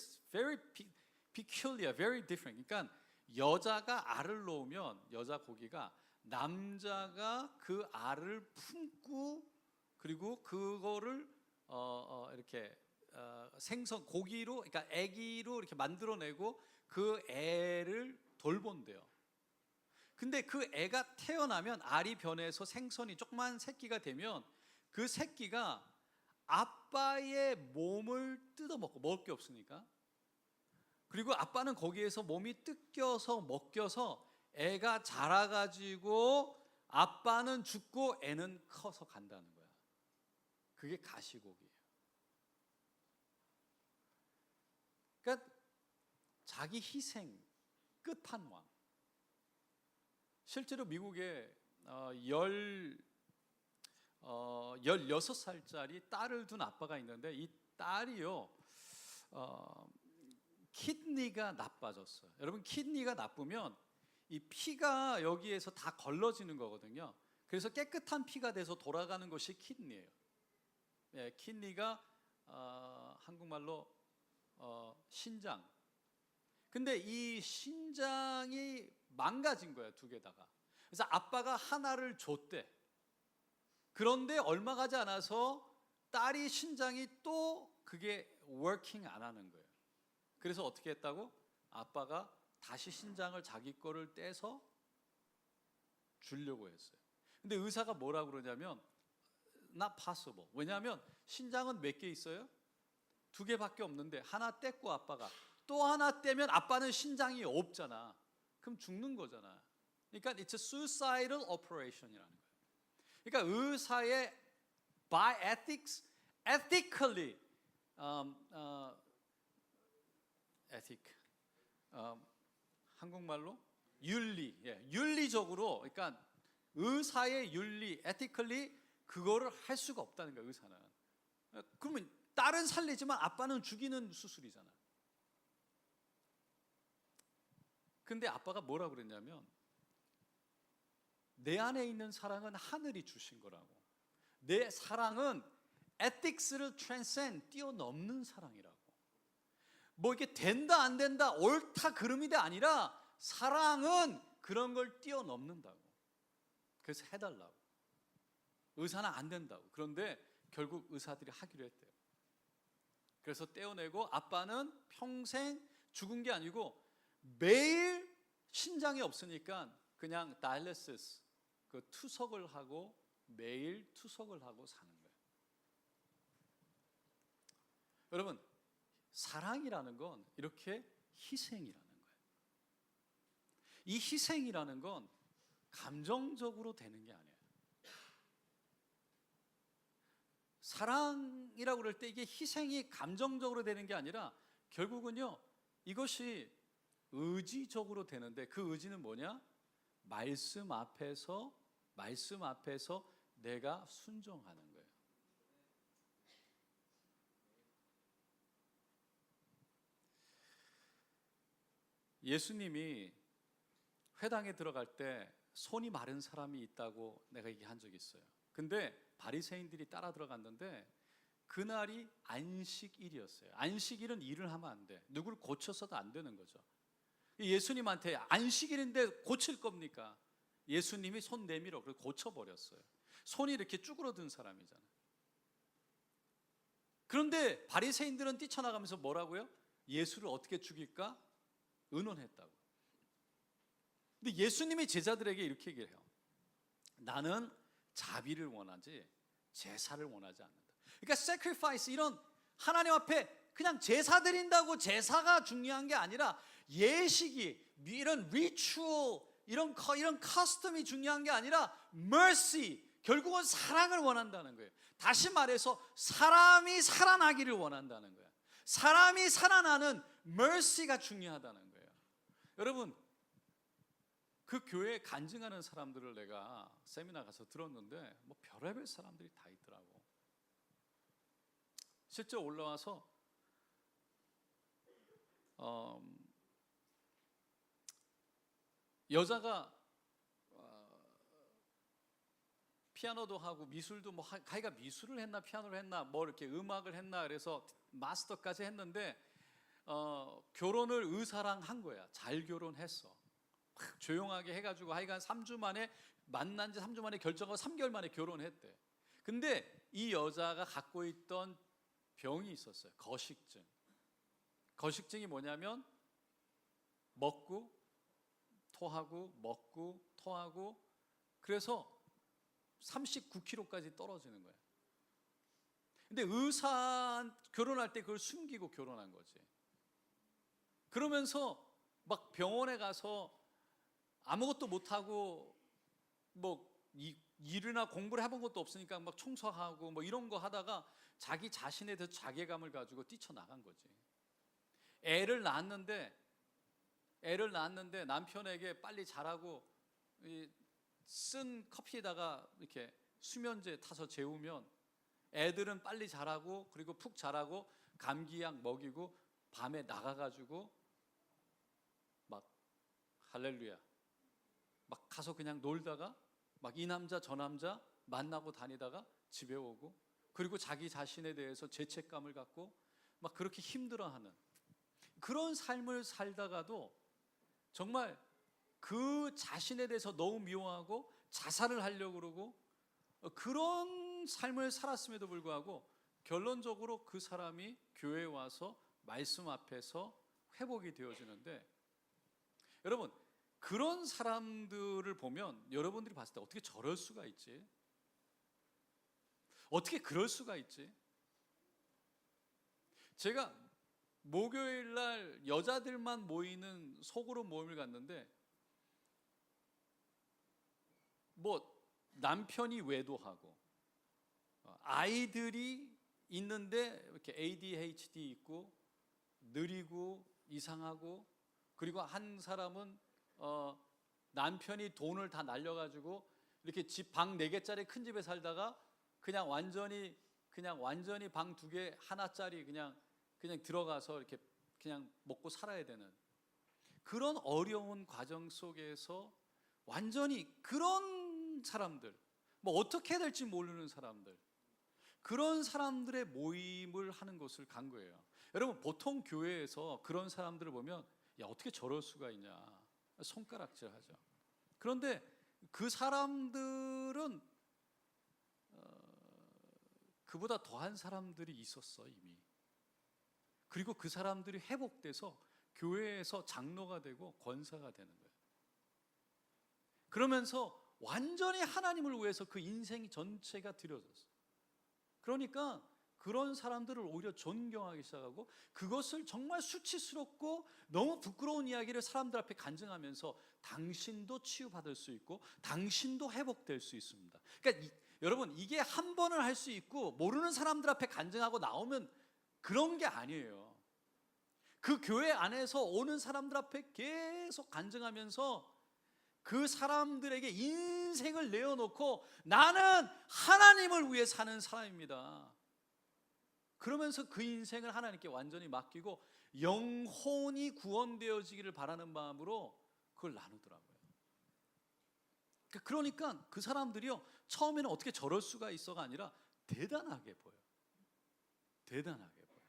peculiar, very different. 그러니까 여자가 알을 놓으면 여자 고기가 남자가 그 알을 품고 그리고 그거를 이렇게 생선 고기로, 그러니까 아기로 이렇게 만들어내고 그 애를 돌본대요. 근데 그 애가 태어나면 알이 변해서 생선이 조그만 새끼가 되면 그 새끼가 아빠의 몸을 뜯어먹고, 먹을 게 없으니까, 그리고 아빠는 거기에서 몸이 뜯겨서 먹겨서 애가 자라가지고 아빠는 죽고 애는 커서 간다는 거야. 그게 가시고기예요. 그러니까 자기 희생 끝판왕. 실제로 미국에 16살짜리 딸을 둔 아빠가 있는데 이 딸이요 키드니가 나빠졌어요. 여러분 키드니가 나쁘면 이 피가 여기에서 다 걸러지는 거거든요. 그래서 깨끗한 피가 돼서 돌아가는 것이 키드니예요. 키드니가 한국말로 신장. 근데 이 신장이 망가진 거야, 두 개다가. 그래서 아빠가 하나를 줬대. 그런데 얼마 가지 않아서 딸이 신장이 또 그게 워킹 안 하는 거예요. 그래서 어떻게 했다고? 아빠가 다시 신장을 자기 거를 떼서 주려고 했어요. 근데 의사가 뭐라고 그러냐면 not possible. 왜냐하면 신장은 몇 개 있어요? 2개밖에 없는데 하나 뗐고 아빠가 또 하나 떼면 아빠는 신장이 없잖아. 그럼 죽는 거잖아. 그러니까 it's a suicidal operation이라는 거예요. 그러니까 의사의 by ethics, ethically, ethic, 한국말로 윤리, 윤리적으로, 그러니까 의사의 윤리, ethically 그거를 할 수가 없다는 거예요. 의사는. 그러면 딸은 살리지만 아빠는 죽이는 수술이잖아. 근데 아빠가 뭐라고 그랬냐면 내 안에 있는 사랑은 하늘이 주신 거라고. 내 사랑은 ethics를 transcend, 뛰어넘는 사랑이라고. 뭐 이게 된다 안 된다 옳다 그름이 아니라 사랑은 그런 걸 뛰어넘는다고. 그래서 해달라고. 의사는 안 된다고. 그런데 결국 의사들이 하기로 했대요. 그래서 떼어내고 아빠는 평생 죽은 게 아니고 매일 신장이 없으니까 그냥 다이얼리시스 그 투석을 하고 매일 투석을 하고 사는 거예요. 여러분, 사랑이라는 건 이렇게 희생이라는 거예요. 이 희생이라는 건 감정적으로 되는 게 아니에요. 사랑이라고 그럴 때 이게 희생이 감정적으로 되는 게 아니라 결국은요, 이것이 의지적으로 되는데 그 의지는 뭐냐? 말씀 앞에서 내가 순종하는 거예요. 예수님이 회당에 들어갈 때 손이 마른 사람이 있다고 내가 얘기한 적이 있어요. 근데 바리새인들이 따라 들어갔는데 그날이 안식일이었어요. 안식일은 일을 하면 안 돼. 누구를 고쳐서도 안 되는 거죠. 예수님한테 안식일인데 고칠 겁니까? 예수님이 손 내밀어 그래서 고쳐버렸어요. 손이 이렇게 쭈그러든 사람이잖아요. 그런데 바리새인들은 뛰쳐나가면서 뭐라고요? 예수를 어떻게 죽일까? 의논했다고. 근데 예수님이 제자들에게 이렇게 얘기를 해요. 나는 자비를 원하지 제사를 원하지 않는다. 그러니까 sacrifice 이런 하나님 앞에 그냥 제사 드린다고 제사가 중요한 게 아니라 예식이 이런 ritual 이런 custom이 중요한 게 아니라 mercy 결국은 사랑을 원한다는 거예요. 다시 말해서 사람이 살아나기를 원한다는 거예요. 사람이 살아나는 mercy가 중요하다는 거예요. 여러분, 그 교회에 간증하는 사람들을 내가 세미나 가서 들었는데 뭐 별의별 사람들이 다 있더라고. 실제 올라와서 여자가 피아노도 하고 미술도 뭐 가희가 미술을 했나 피아노를 했나 뭐 이렇게 음악을 했나 그래서 마스터까지 했는데 결혼을 의사랑 한 거야. 잘 결혼했어. 조용하게 해가지고 하여간 3주 만에 만난 지 3주 만에 결정하고 3개월 만에 결혼했대. 근데 이 여자가 갖고 있던 병이 있었어요. 거식증. 거식증이 뭐냐면 먹고 토하고 먹고 토하고 그래서 39kg까지 떨어지는 거예요. 근데 의사 결혼할 때 그걸 숨기고 결혼한 거지. 그러면서 막 병원에 가서 아무것도 못하고 뭐 일이나 공부를 해본 것도 없으니까 막 청소하고 뭐 이런 거 하다가 자기 자신에 대해서 자괴감을 가지고 뛰쳐나간 거지. 애를 낳았는데 남편에게 빨리 자라고 쓴 커피에다가 이렇게 수면제 타서 재우면 애들은 빨리 자라고 그리고 푹 자라고 감기약 먹이고 밤에 나가가지고 막 할렐루야 막 가서 그냥 놀다가 막 이 남자 저 남자 만나고 다니다가 집에 오고 그리고 자기 자신에 대해서 죄책감을 갖고 막 그렇게 힘들어하는 그런 삶을 살다가도 정말 그 자신에 대해서 너무 미워하고 자살을 하려고 그러고 그런 삶을 살았음에도 불구하고 결론적으로 그 사람이 교회에 와서 말씀 앞에서 회복이 되어지는데 여러분 그런 사람들을 보면 여러분들이 봤을 때 어떻게 저럴 수가 있지? 어떻게 그럴 수가 있지? 제가 목요일 날 여자들만 모이는 소그룹 모임을 갔는데 뭐 남편이 외도하고 아이들이 있는데 이렇게 ADHD 있고 느리고 이상하고 그리고 한 사람은 남편이 돈을 다 날려가지고 이렇게 집 방 4개짜리 큰 집에 살다가 그냥 완전히 방 2개 하나짜리 그냥 들어가서 이렇게 그냥 먹고 살아야 되는 그런 어려운 과정 속에서 완전히 그런 사람들 뭐 어떻게 해야 될지 모르는 사람들 그런 사람들의 모임을 하는 곳을 간 거예요. 여러분 보통 교회에서 그런 사람들을 보면 야 어떻게 저럴 수가 있냐 손가락질하죠. 그런데 그 사람들은 그보다 더한 사람들이 있었어 이미. 그리고 그 사람들이 회복돼서 교회에서 장로가 되고 권사가 되는 거예요. 그러면서 완전히 하나님을 위해서 그 인생 전체가 드려졌어요. 그러니까 그런 사람들을 오히려 존경하기 시작하고 그것을 정말 수치스럽고 너무 부끄러운 이야기를 사람들 앞에 간증하면서 당신도 치유받을 수 있고 당신도 회복될 수 있습니다. 그러니까 여러분 이게 한 번을 할 수 있고 모르는 사람들 앞에 간증하고 나오면 그런 게 아니에요. 그 교회 안에서 오는 사람들 앞에 계속 간증하면서 그 사람들에게 인생을 내어놓고 나는 하나님을 위해 사는 사람입니다. 그러면서 그 인생을 하나님께 완전히 맡기고 영혼이 구원되어지기를 바라는 마음으로 그걸 나누더라고요. 그러니까 그 사람들이요 처음에는 어떻게 저럴 수가 있어가 아니라 대단하게 보여요. 대단하게 보여요.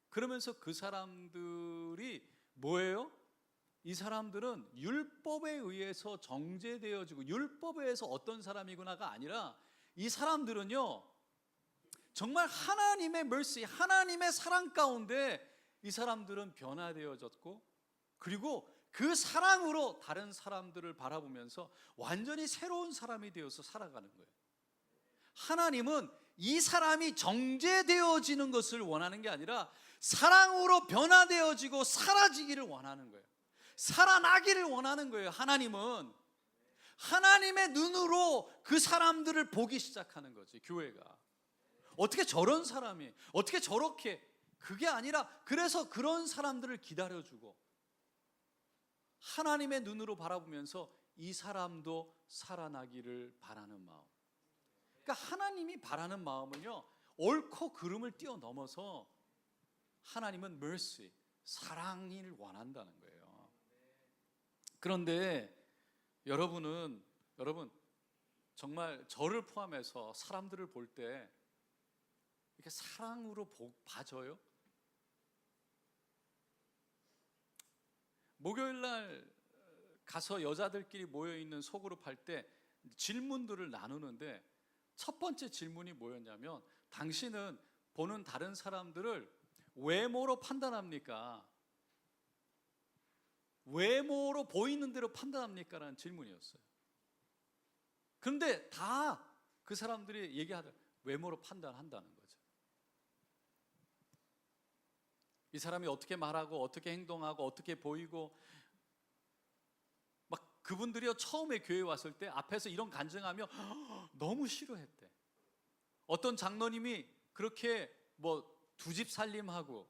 그러면서 그 사람들이 뭐예요? 이 사람들은 율법에 의해서 정죄되어지고 율법에 의해서 어떤 사람이구나가 아니라 이 사람들은요 정말 하나님의 mercy, 하나님의 사랑 가운데 이 사람들은 변화되어졌고 그리고 그 사랑으로 다른 사람들을 바라보면서 완전히 새로운 사람이 되어서 살아가는 거예요. 하나님은 이 사람이 정죄되어지는 것을 원하는 게 아니라 사랑으로 변화되어지고 사라지기를 원하는 거예요. 살아나기를 원하는 거예요. 하나님은 하나님의 눈으로 그 사람들을 보기 시작하는 거지. 교회가 어떻게 저런 사람이 어떻게 저렇게 그게 아니라 그래서 그런 사람들을 기다려주고 하나님의 눈으로 바라보면서 이 사람도 살아나기를 바라는 마음. 그러니까 하나님이 바라는 마음은요 옳고 그름을 뛰어넘어서 하나님은 mercy, 사랑을 원한다는 거예요. 그런데 여러분 정말 저를 포함해서 사람들을 볼 때 이렇게 사랑으로 봐줘요? 목요일 날 가서 여자들끼리 모여 있는 소그룹 할 때 질문들을 나누는데 첫 번째 질문이 뭐였냐면 당신은 보는 다른 사람들을 외모로 판단합니까? 외모로 보이는 대로 판단합니까? 라는 질문이었어요. 그런데 다 그 사람들이 얘기하더라고요. 외모로 판단한다는 거죠. 이 사람이 어떻게 말하고 어떻게 행동하고 어떻게 보이고 막 그분들이요 처음에 교회 왔을 때 앞에서 이런 간증하며 너무 싫어했대. 어떤 장로님이 그렇게 뭐 두 집 살림하고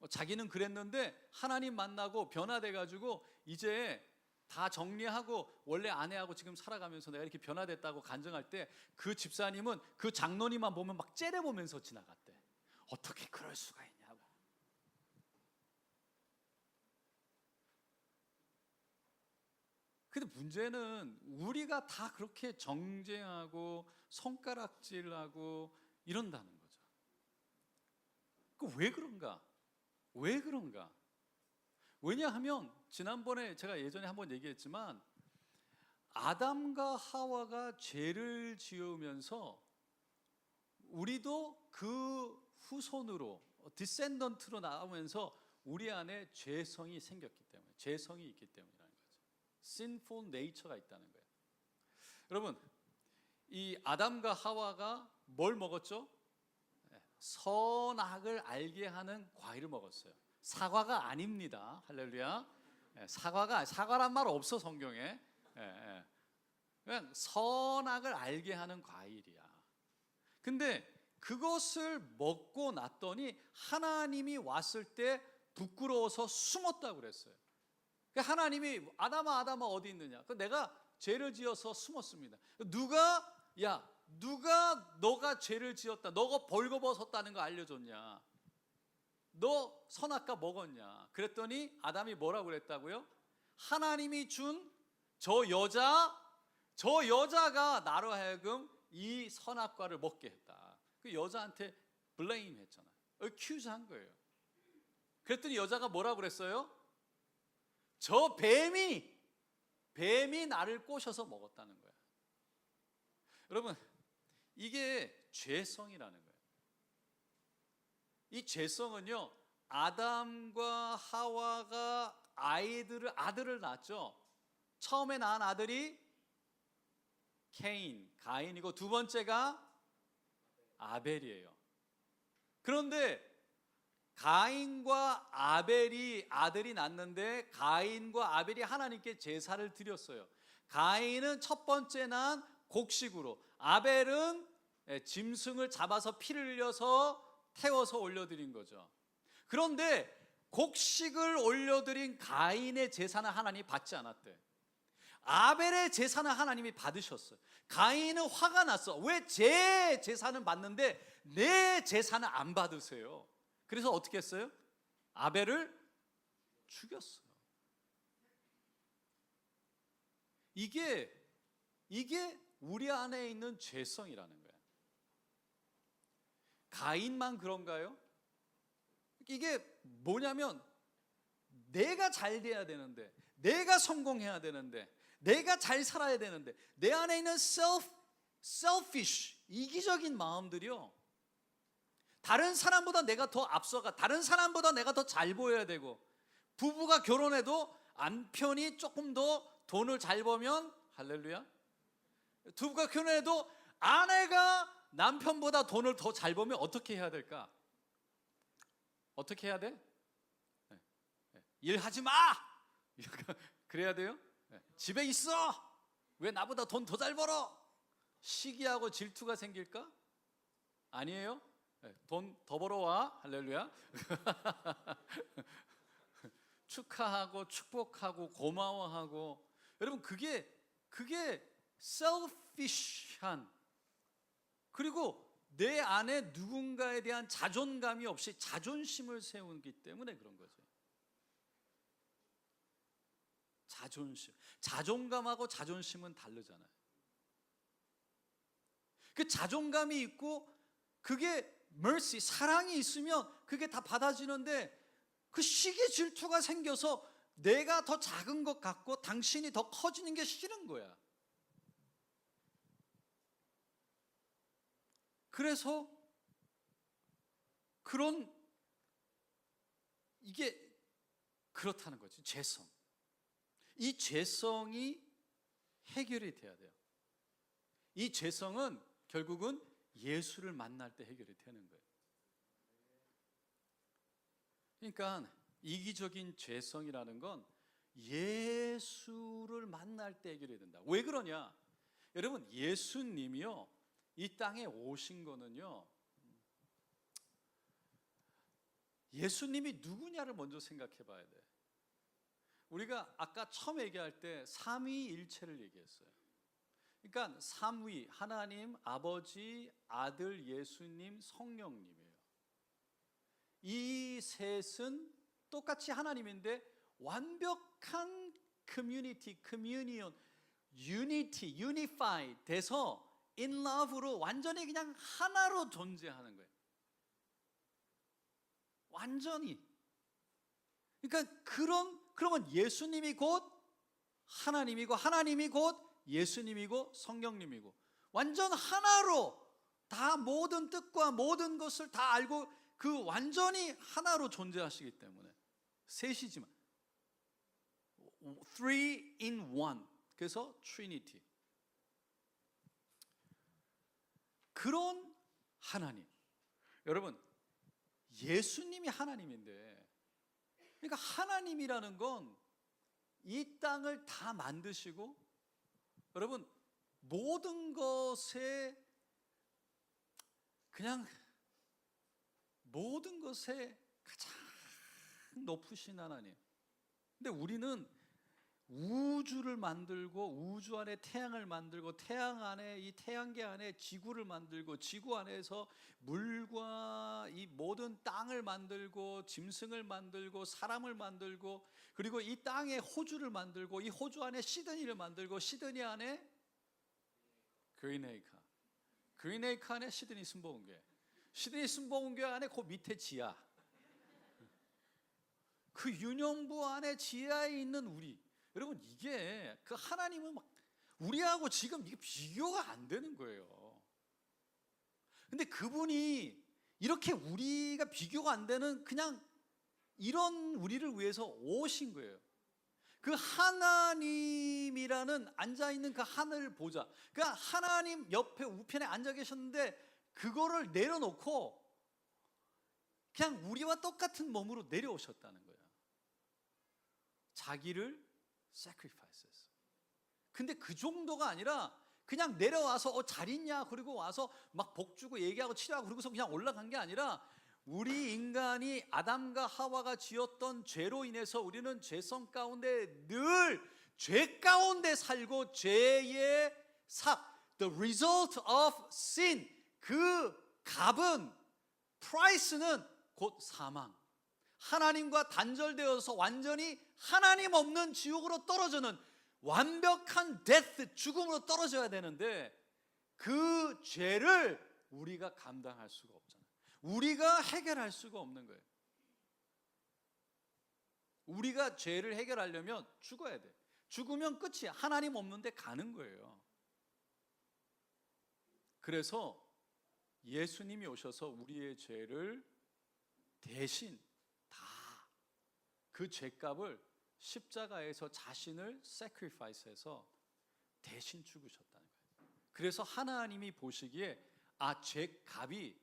자기는 그랬는데 하나님 만나고 변화돼가지고 이제 다 정리하고 원래 아내하고 지금 살아가면서 내가 이렇게 변화됐다고 간증할 때 그 집사님은 그 장로님만 보면 막 째려보면서 지나갔대. 어떻게 그럴 수가 있냐고. 근데 문제는 우리가 다 그렇게 정죄하고 손가락질하고 이런다는 거죠. 그 왜 그런가? 왜 그런가? 왜냐하면 지난번에 제가 예전에 한번 얘기했지만 아담과 하와가 죄를 지으면서 우리도 그 후손으로 디센던트로 나오면서 우리 안에 죄성이 생겼기 때문에 죄성이 있기 때문이라는 거죠. sinful nature가 있다는 거예요. 여러분 이 아담과 하와가 뭘 먹었죠? 선악을 알게 하는 과일을 먹었어요. 사과가 아닙니다. 할렐루야. 사과란 말 없어 성경에. 그냥 선악을 알게 하는 과일이야. 근데 그것을 먹고 났더니 하나님이 왔을 때 부끄러워서 숨었다고 그랬어요. 하나님이 아담아 어디 있느냐? 내가 죄를 지어서 숨었습니다. 누가 너가 죄를 지었다, 너가 벌거벗었다는 거 알려줬냐? 너 선악과 먹었냐? 그랬더니 아담이 뭐라고 그랬다고요? 하나님이 준 저 여자가 나로 하여금 이 선악과를 먹게 했다. 그 여자한테 블레임 했잖아요. accuse 한 거예요. 그랬더니 여자가 뭐라고 그랬어요? 저 뱀이 나를 꼬셔서 먹었다는 거야. 여러분, 이게 죄성이라는 거예요. 이 죄성은요, 아담과 하와가 아들을 낳았죠. 처음에 낳은 아들이 가인이고 두 번째가 아벨이에요. 그런데 가인과 아벨이 아들이 낳는데 가인과 아벨이 하나님께 제사를 드렸어요. 가인은 첫 번째 난 곡식으로, 아벨은 짐승을 잡아서 피를 흘려서 태워서 올려드린 거죠. 그런데 곡식을 올려드린 가인의 제사는 하나님이 받지 않았대. 아벨의 제사는 하나님이 받으셨어요. 가인은 화가 났어. 왜 제 제사는 받는데 내 제사는 안 받으세요? 그래서 어떻게 했어요? 아벨을 죽였어요. 이게 우리 안에 있는 죄성이라는 거예요. 가인만 그런가요? 이게 뭐냐면 내가 잘 돼야 되는데, 내가 성공해야 되는데, 내가 잘 살아야 되는데, 내 안에 있는 selfish, 이기적인 마음들이요, 다른 사람보다 내가 더 앞서가, 다른 사람보다 내가 더 잘 보여야 되고, 부부가 결혼해도 남편이 조금 더 돈을 잘 벌면 할렐루야, 부부가 결혼해도 아내가 남편보다 돈을 더 잘 벌면 어떻게 해야 될까? 어떻게 해야 돼? 일하지 마! 그래야 돼요? 집에 있어! 왜 나보다 돈 더 잘 벌어? 시기하고 질투가 생길까? 아니에요? 돈 더 벌어와. 할렐루야. 축하하고 축복하고 고마워하고. 여러분, 그게 selfish한, 그리고 내 안에 누군가에 대한 자존감이 없이 자존심을 세우기 때문에 그런 거죠. 자존심. 자존감하고 자존심은 다르잖아요. 그 자존감이 있고 그게 mercy, 사랑이 있으면 그게 다 받아지는데, 그 시기 질투가 생겨서 내가 더 작은 것 같고 당신이 더 커지는 게 싫은 거야. 그래서 이게 그렇다는 거지, 죄성. 이 죄성이 해결이 돼야 돼요. 이 죄성은 결국은 예수를 만날 때 해결이 되는 거예요. 그러니까 이기적인 죄성이라는 건 예수를 만날 때 해결이 된다. 왜 그러냐? 여러분, 예수님이요, 이 땅에 오신 거는요, 예수님이 누구냐를 먼저 생각해 봐야 돼. 우리가 아까 처음 얘기할 때 삼위일체를 얘기했어요. 그러니까 삼위, 하나님, 아버지, 아들, 예수님, 성령님이에요. 이 셋은 똑같이 하나님인데 완벽한 커뮤니언, 유니파이 돼서 in love로 완전히 그냥 하나로 존재하는 거예요. 완전히. 그러니까 그러면 예수님이 곧 하나님이고, 하나님이 곧 예수님이고 성령님이고, 완전 하나로 다 모든 뜻과 모든 것을 다 알고 그 완전히 하나로 존재하시기 때문에, 셋이지만 three in one, 그래서 트리니티. 그런 하나님. 여러분, 예수님이 하나님인데, 그러니까 하나님이라는 건 이 땅을 다 만드시고, 여러분, 모든 것에 그냥 모든 것에 가장 높으신 하나님. 근데 우리는 우주를 만들고, 우주 안에 태양을 만들고, 태양 안에, 이 태양계 안에 지구를 만들고, 지구 안에서 물과 이 모든 땅을 만들고, 짐승을 만들고, 사람을 만들고, 그리고 이 땅에 호주를 만들고, 이 호주 안에 시드니를 만들고, 시드니 안에 그린에이커 안에 시드니 순복음교회. 시드니 순복음교회 안에 그 밑에 지하, 그 유년부 안에 지하에 있는 우리, 여러분 이게 그 하나님은 막 우리하고 지금 이게 비교가 안 되는 거예요. 근데 그분이 이렇게 우리가 비교가 안 되는 그냥 이런 우리를 위해서 오신 거예요. 그 하나님이라는 앉아있는 그 하늘 보좌, 그 하나님 옆에 우편에 앉아 계셨는데 그거를 내려놓고 그냥 우리와 똑같은 몸으로 내려오셨다는 거예요. 자기를 sacrifice 했어요. 근데 그 정도가 아니라 그냥 내려와서 잘 있냐 그리고 와서 막 복 주고 얘기하고 치료하고 그러고서 그냥 올라간 게 아니라 우리 인간이 아담과 하와가 지었던 죄로 인해서 우리는 죄성 가운데 늘 죄 가운데 살고 죄의 삭, the result of sin, 그 값은, price는 곧 사망, 하나님과 단절되어서 완전히 하나님 없는 지옥으로 떨어지는 완벽한 death, 죽음으로 떨어져야 되는데 그 죄를 우리가 감당할 수가 없잖아요. 우리가 해결할 수가 없는 거예요. 우리가 죄를 해결하려면 죽어야 돼. 죽으면 끝이야. 하나님 없는데 가는 거예요. 그래서 예수님이 오셔서 우리의 죄를 대신 다 그 죄값을 십자가에서 자신을 sacrifice해서 대신 죽으셨다는 거예요. 그래서 하나님이 보시기에 죄값이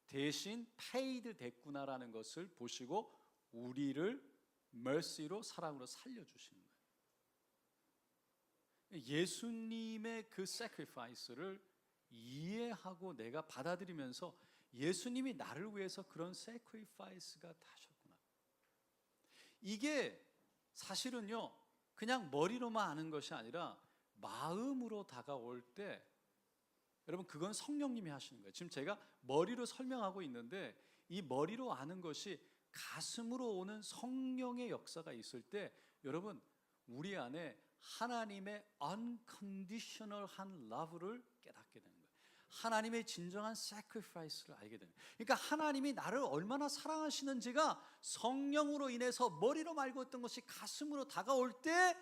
대신 paid 됐구나라는 것을 보시고 우리를 mercy로, 사랑으로 살려주시는 거예요. 예수님의 그 sacrifice를 이해하고 내가 받아들이면서 예수님이 나를 위해서 그런 sacrifice가 하셨구나. 이게 사실은요 그냥 머리로만 아는 것이 아니라 마음으로 다가올 때, 여러분 그건 성령님이 하시는 거예요. 지금 제가 머리로 설명하고 있는데 이 머리로 아는 것이 가슴으로 오는 성령의 역사가 있을 때 여러분 우리 안에 하나님의 unconditional한 love를 깨닫게 되는 거예요. 하나님의 진정한 sacrifice를 알게 되는 거예요. 그러니까 하나님이 나를 얼마나 사랑하시는지가 성령으로 인해서 머리로 알고 있던 것이 가슴으로 다가올 때,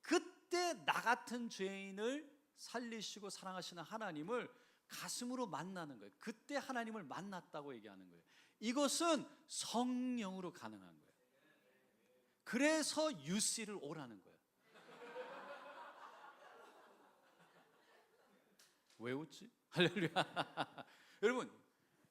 그때 나 같은 죄인을 살리시고 사랑하시는 하나님을 가슴으로 만나는 거예요. 그때 하나님을 만났다고 얘기하는 거예요. 이것은 성령으로 가능한 거예요. 그래서 UC를 오라는 거예요. 왜 웃지? 할렐루야. 여러분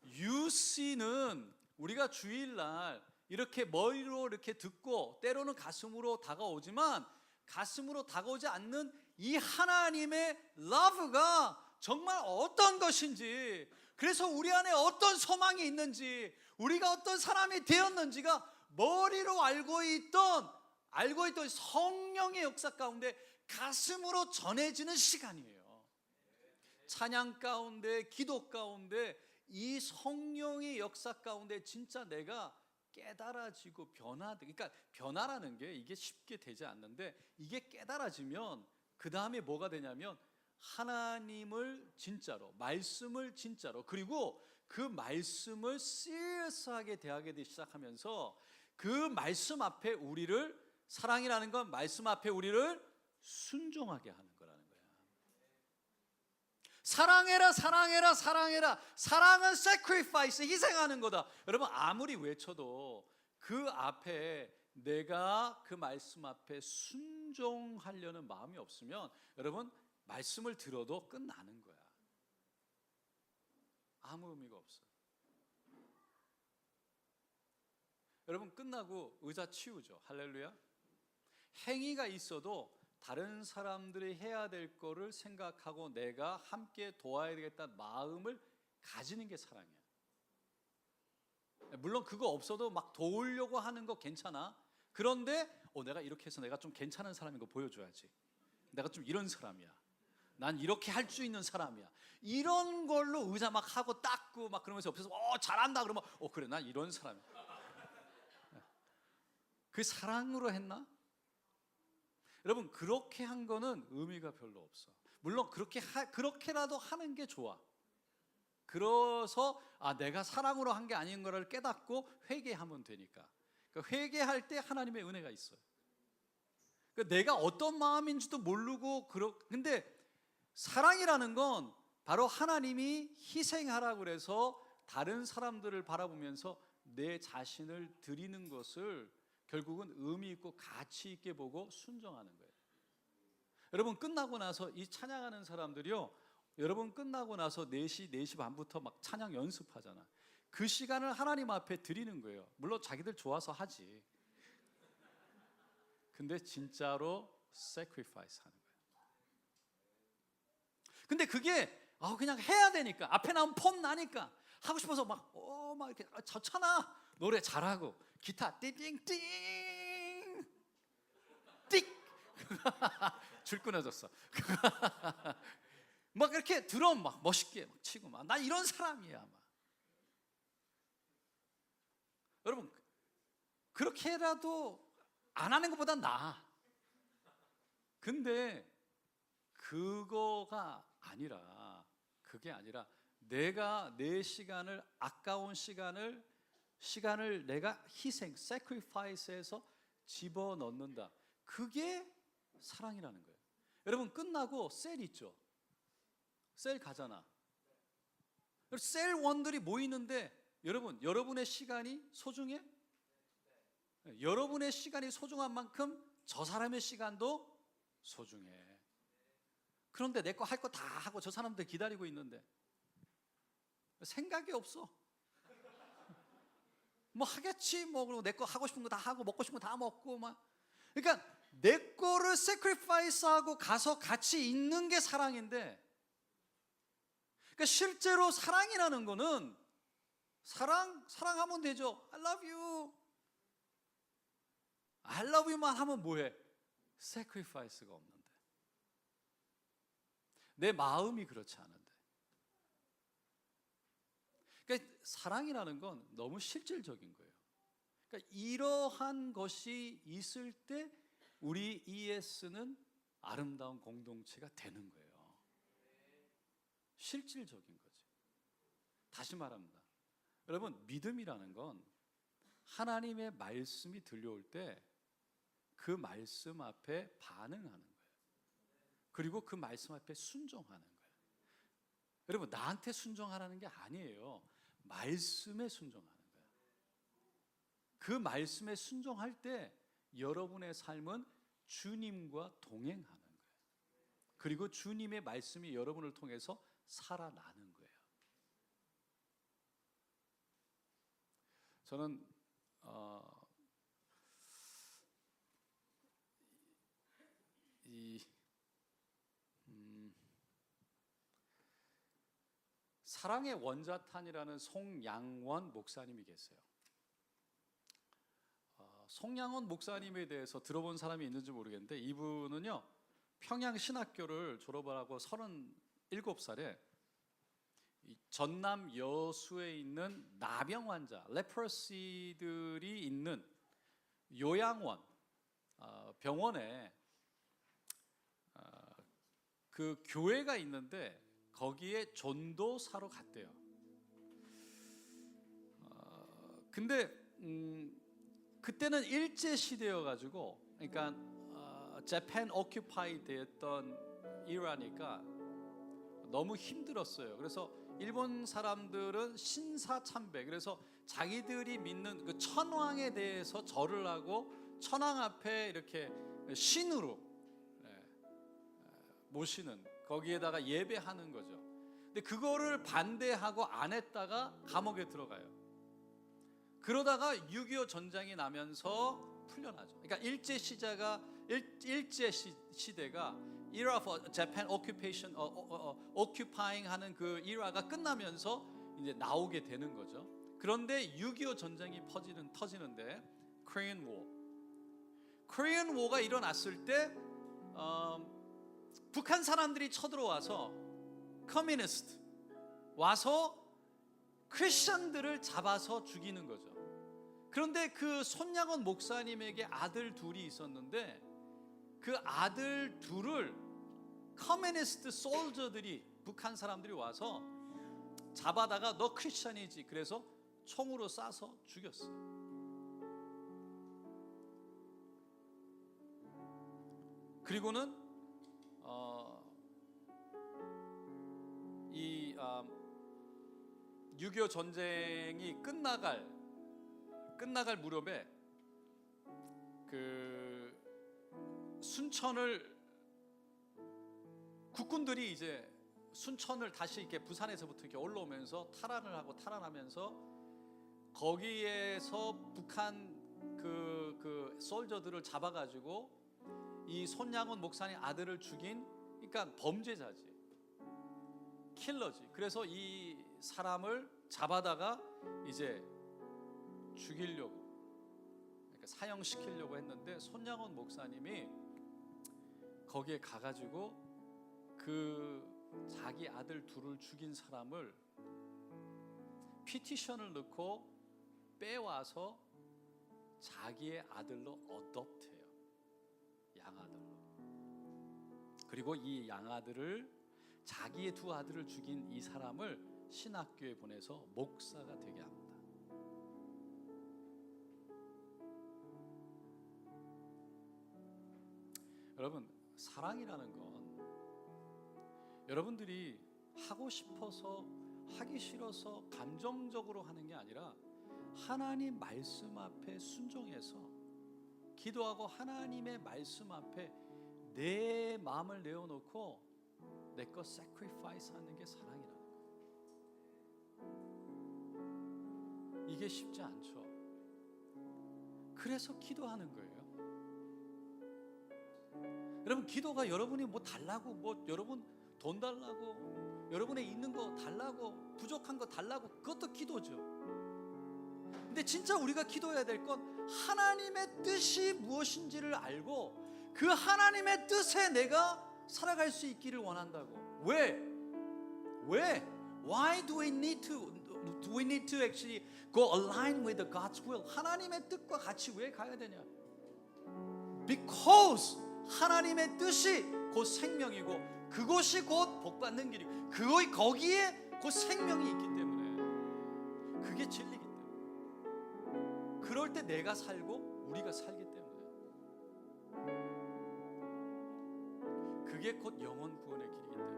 UC는 우리가 주일날 이렇게 머리로 이렇게 듣고 때로는 가슴으로 다가오지만 가슴으로 다가오지 않는 이 하나님의 love가 정말 어떤 것인지, 그래서 우리 안에 어떤 소망이 있는지, 우리가 어떤 사람이 되었는지가 머리로 알고 있던 성령의 역사 가운데 가슴으로 전해지는 시간이에요. 찬양 가운데, 기도 가운데 이 성령의 역사 가운데 진짜 내가 깨달아지고 그러니까 변화라는 게 이게 쉽게 되지 않는데, 이게 깨달아지면 그 다음에 뭐가 되냐면 하나님을 진짜로, 말씀을 진짜로, 그리고 그 말씀을 serious하게 대하게 되기 시작하면서 그 말씀 앞에 우리를, 사랑이라는 건 말씀 앞에 우리를 순종하게 하는 거라는 거야. 사랑해라, 사랑해라, 사랑해라. 사랑은 sacrifice, 희생하는 거다. 여러분 아무리 외쳐도 그 앞에 내가 그 말씀 앞에 순종하려는 마음이 없으면 여러분 말씀을 들어도 끝나는 거야. 아무 의미가 없어요. 여러분 끝나고 의자 치우죠. 할렐루야. 행위가 있어도 다른 사람들이 해야 될 거를 생각하고 내가 함께 도와야 되겠다는 마음을 가지는 게 사랑이야. 물론 그거 없어도 막 도우려고 하는 거 괜찮아. 그런데 내가 이렇게 해서 내가 좀 괜찮은 사람인 거 보여줘야지. 내가 좀 이런 사람이야. 난 이렇게 할 수 있는 사람이야. 이런 걸로 의자 막 하고 닦고 막 그러면서 옆에서 잘한다 그러면 그래 난 이런 사람이야. 그 사랑으로 했나? 여러분 그렇게 한 거는 의미가 별로 없어. 물론 그렇게라도 하는 게 좋아. 그래서 내가 사랑으로 한 게 아닌 거를 깨닫고 회개하면 되니까. 그러니까 회개할 때 하나님의 은혜가 있어요. 그러니까 내가 어떤 마음인지도 모르고 근데 사랑이라는 건 바로 하나님이 희생하라고 그래서 다른 사람들을 바라보면서 내 자신을 드리는 것을 결국은 의미 있고 가치 있게 보고 순종하는 거예요. 여러분 끝나고 나서 이 찬양하는 사람들이요, 여러분 끝나고 나서 4시 반부터 막 찬양 연습하잖아. 그 시간을 하나님 앞에 드리는 거예요. 물론 자기들 좋아서 하지. 근데 진짜로 sacrifice 하는 거예요. 근데 그게 그냥 해야 되니까, 앞에 나오면 폼 나니까 하고 싶어서 막 이렇게 좋잖아. 노래 잘하고 기타 띵띵띵 띡 줄 끊어졌어. 막 이렇게 드럼 막 멋있게 막 치고 막 나 이런 사람이야 막. 여러분 그렇게라도 안 하는 것보다 나아. 근데 그게 아니라 내가 내 시간을, 아까운 시간을 내가 희생, sacrifice해서 집어넣는다. 그게 사랑이라는 거예요. 여러분 끝나고 셀 있죠? 셀 가잖아. 셀원들이 모이는데 여러분의 시간이 소중해? 여러분의 시간이 소중한 만큼 저 사람의 시간도 소중해. 그런데 내 거 할 거 다 하고 저 사람들 기다리고 있는데 생각이 없어. 뭐 하겠지 뭐, 그리고 내 거 하고 싶은 거 다 하고 먹고 싶은 거 다 먹고 막. 그러니까 내 거를 sacrifice하고 가서 같이 있는 게 사랑인데, 그러니까 실제로 사랑이라는 거는 사랑하면 되죠. I love you만 하면 뭐해? sacrifice가 없는데, 내 마음이 그렇지 않은데. 그러니까 사랑이라는 건 너무 실질적인 거예요. 그러니까 이러한 것이 있을 때 우리 ES는 아름다운 공동체가 되는 거예요. 실질적인 거지. 다시 말합니다. 여러분 믿음이라는 건 하나님의 말씀이 들려올 때 그 말씀 앞에 반응하는 거예요. 그리고 그 말씀 앞에 순종하는 거예요. 여러분 나한테 순종하라는 게 아니에요. 말씀에 순종하는 거예요. 그 말씀에 순종할 때 여러분의 삶은 주님과 동행하는 거예요. 그리고 주님의 말씀이 여러분을 통해서 살아나는 거예요. 저는 사랑의 원자탄이라는 송양원 목사님이 계세요. 송양원 목사님에 대해서 들어본 사람이 있는지 모르겠는데, 이분은요 평양신학교를 졸업을 하고 37살에 전남 여수에 있는 나병 환자, 레프러시들이 있는 요양원 병원에 그 교회가 있는데 거기에 전도사로 갔대요. 근데 그때는 일제 시대여가지고, 그러니까 재팬 오큐파이 됐던 이라니까 너무 힘들었어요. 그래서 일본 사람들은 신사참배, 그래서 자기들이 믿는 그 천황에 대해서 절을 하고 천황 앞에 이렇게 신으로 모시는, 거기에다가 예배하는 거죠. 근데 그거를 반대하고 안 했다가 감옥에 들어가요. 그러다가 6.25 전쟁이 나면서 풀려나죠. 그러니까 일제 시대가 era of Japan occupation, occupying 하는 그 era가 끝나면서 이제 나오게 되는 거죠. 그런데 6.25 전쟁이 터지는데 Korean War가 일어났을 때 북한 사람들이 쳐들어와서 커뮤니스트 와서 크리스천들을 잡아서 죽이는 거죠. 그런데 그 손양원 목사님에게 아들 둘이 있었는데 그 아들 둘을 커뮤니스트 솔저들이, 북한 사람들이 와서 잡아다가 너 크리스찬이지. 그래서 총으로 쏴서 죽였어요. 그리고는 이 6.25 전쟁이 끝나갈 무렵에 그 순천을 국군들이 이제 순천을 다시 이렇게 부산에서부터 이렇게 올라오면서 탈환을 하고 탈환하면서 거기에서 북한 그 솔저들을 잡아가지고 이 손양원 목사님 아들을 죽인, 그러니까 범죄자지, 킬러지. 그래서 이 사람을 잡아다가 이제 죽이려고, 그러니까 사형시키려고 했는데 손양원 목사님이 거기에 가가지고 그 자기 아들 둘을 죽인 사람을 피티션을 넣고 빼와서 자기의 아들로 어댑트해요. 양아들로. 그리고 이 양아들을, 자기의 두 아들을 죽인 이 사람을 신학교에 보내서 목사가 되게 합니다. 여러분, 사랑이라는 건 여러분들이 하고 싶어서, 하기 싫어서 감정적으로 하는 게 아니라 하나님 말씀 앞에 순종해서 기도하고 하나님의 말씀 앞에 내 마음을 내어놓고 내 것 sacrifice 하는 게 사랑이라는 거예요. 이게 쉽지 않죠. 그래서 기도하는 거예요. 여러분, 기도가 여러분이 뭐 달라고, 뭐 여러분 돈 달라고, 여러분의 있는 거 달라고, 부족한 거 달라고, 그것도 기도죠. 근데 진짜 우리가 기도해야 될 건 하나님의 뜻이 무엇인지를 알고 그 하나님의 뜻에 내가 살아갈 수 있기를 원한다고. 왜? Why do we need to actually go align with God's will? 하나님의 뜻과 같이 왜 가야 되냐? Because 하나님의 뜻이 곧 생명이고 그것이 곧 복받는 길이고 거기에 곧 생명이 있기 때문에, 그게 진리기 때문에, 그럴 때 내가 살고 우리가 살기 때문에, 그게 곧 영혼 구원의 길이기 때문에.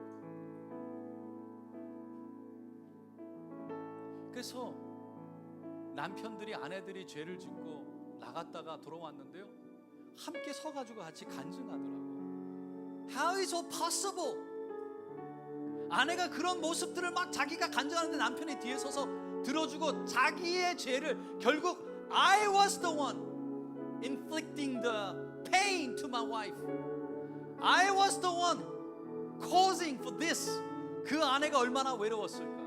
그래서 남편들이, 아내들이 죄를 짓고 나갔다가 돌아왔는데요, 함께 서가지고 같이 간증하더라고. How is it possible? 아내가 그런 모습들을 막 자기가 간증하는데 남편이 뒤에 서서 들어주고 자기의 죄를, 결국 I was the one inflicting the pain to my wife. I was the one causing for this. 그 아내가 얼마나 외로웠을까,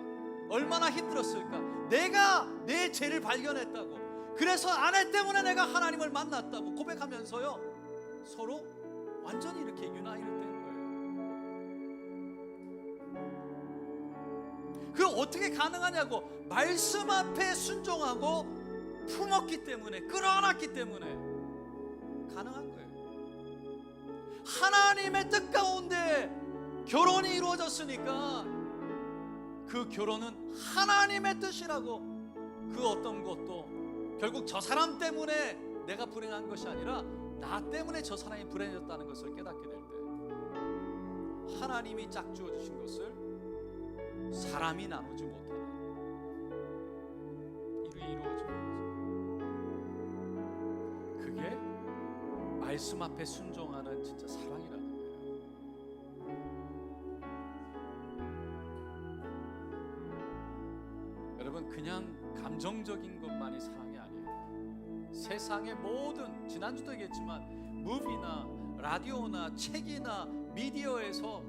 얼마나 힘들었을까. 내가 내 죄를 발견했다고. 그래서 아내 때문에 내가 하나님을 만났다고 고백하면서요, 서로 완전히 이렇게 유나이트 된 거예요. 그럼 어떻게 가능하냐고. 말씀 앞에 순종하고 품었기 때문에, 끌어안았기 때문에 가능한 거예요. 하나님의 뜻 가운데 결혼이 이루어졌으니까 그 결혼은 하나님의 뜻이라고. 그 어떤 것도 결국 저 사람 때문에 내가 불행한 것이 아니라 나 때문에 저 사람이 불행해졌다는 것을 깨닫게 될 때, 하나님이 짝지어 주신 것을 사람이 나누지 못하는 일이 이루어지는 거죠. 그게 말씀 앞에 순종하는 진짜 사랑이라는 거예요. 여러분, 그냥 감정적인 것만이 사랑이 아니에요. 세상의 모든, 지난주도 얘기했지만 무비나 라디오나 책이나 미디어에서,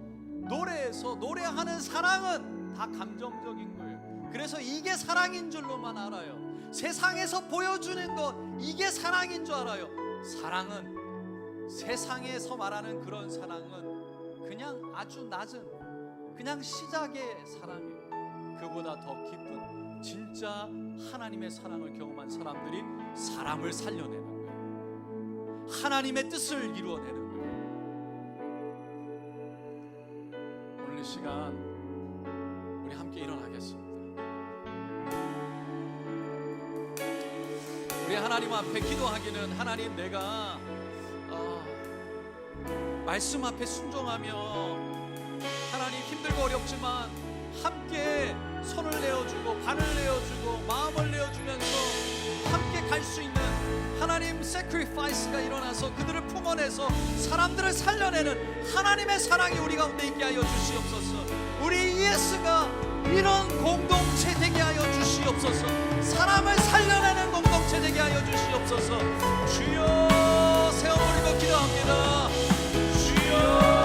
노래에서 노래하는 사랑은 다 감정적인 거예요. 그래서 이게 사랑인 줄로만 알아요. 세상에서 보여주는 것, 이게 사랑인 줄 알아요. 사랑은, 세상에서 말하는 그런 사랑은 그냥 아주 낮은, 그냥 시작의 사랑이에요. 그보다 더 깊은 진짜 하나님의 사랑을 경험한 사람들이 사람을 살려내는 거예요. 하나님의 뜻을 이루어내는 거예요. 오늘 이 시간 우리 함께 일어나겠습니다. 우리 하나님 앞에 기도하기는 하나님 내가 말씀 앞에 순종하며 하나님 힘들고 어렵지만 함께 손을 내어주고 발을 내어주고 마음을 내어주면서 함께 갈 수 있는 하나님 sacrifice가 일어나서 그들을 품어내서 사람들을 살려내는 하나님의 사랑이 우리 가운데 있게 하여 주시옵소서. 우리 ES가 이런 공동체 되게 하여 주시옵소서. 사람을 살려내는 공동체 되게 하여 주시옵소서. 주여 세워 올리고 기도합니다. 주여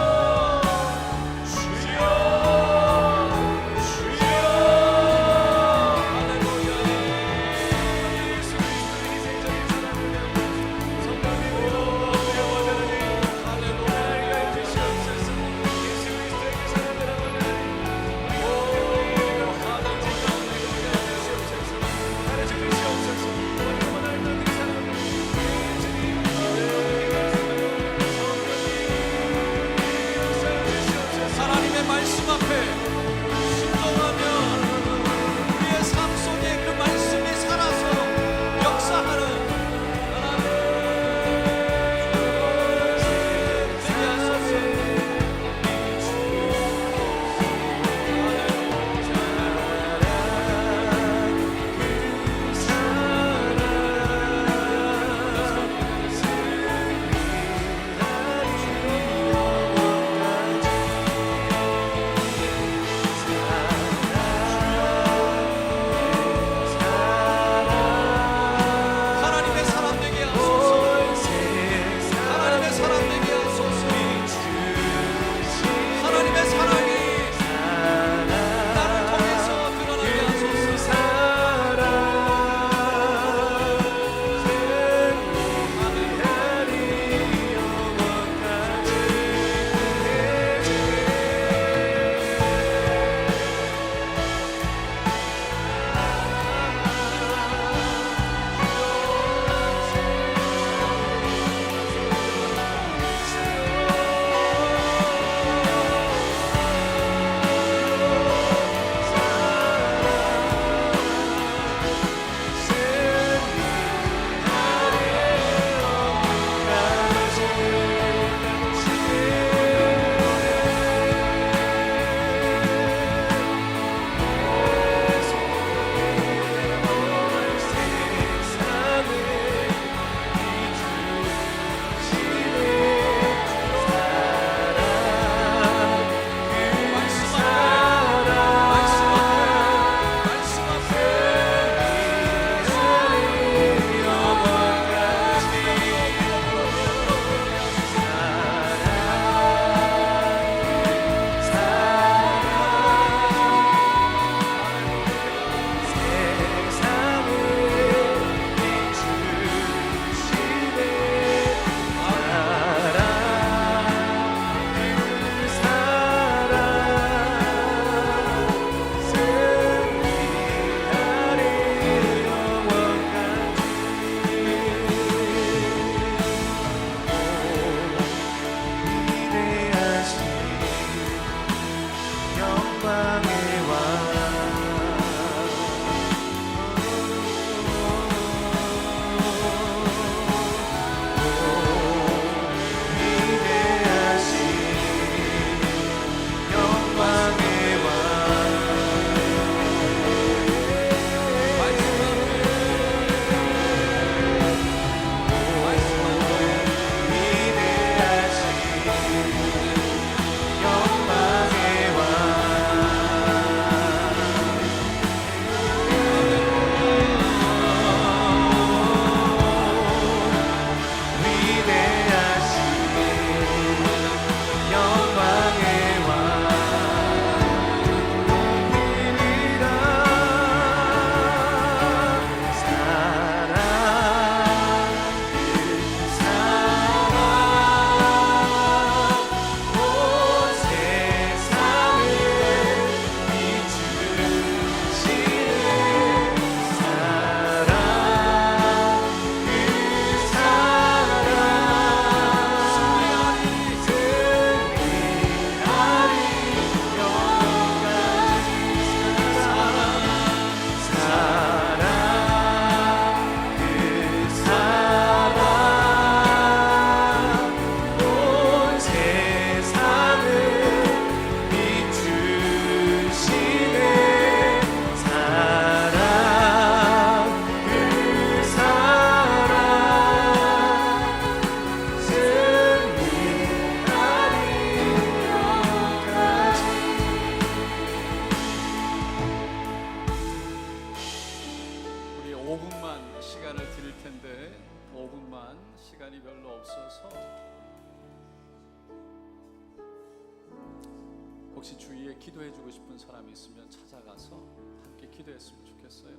혹시 주위에 기도해주고 싶은 사람이 있으면 찾아가서 함께 기도했으면 좋겠어요.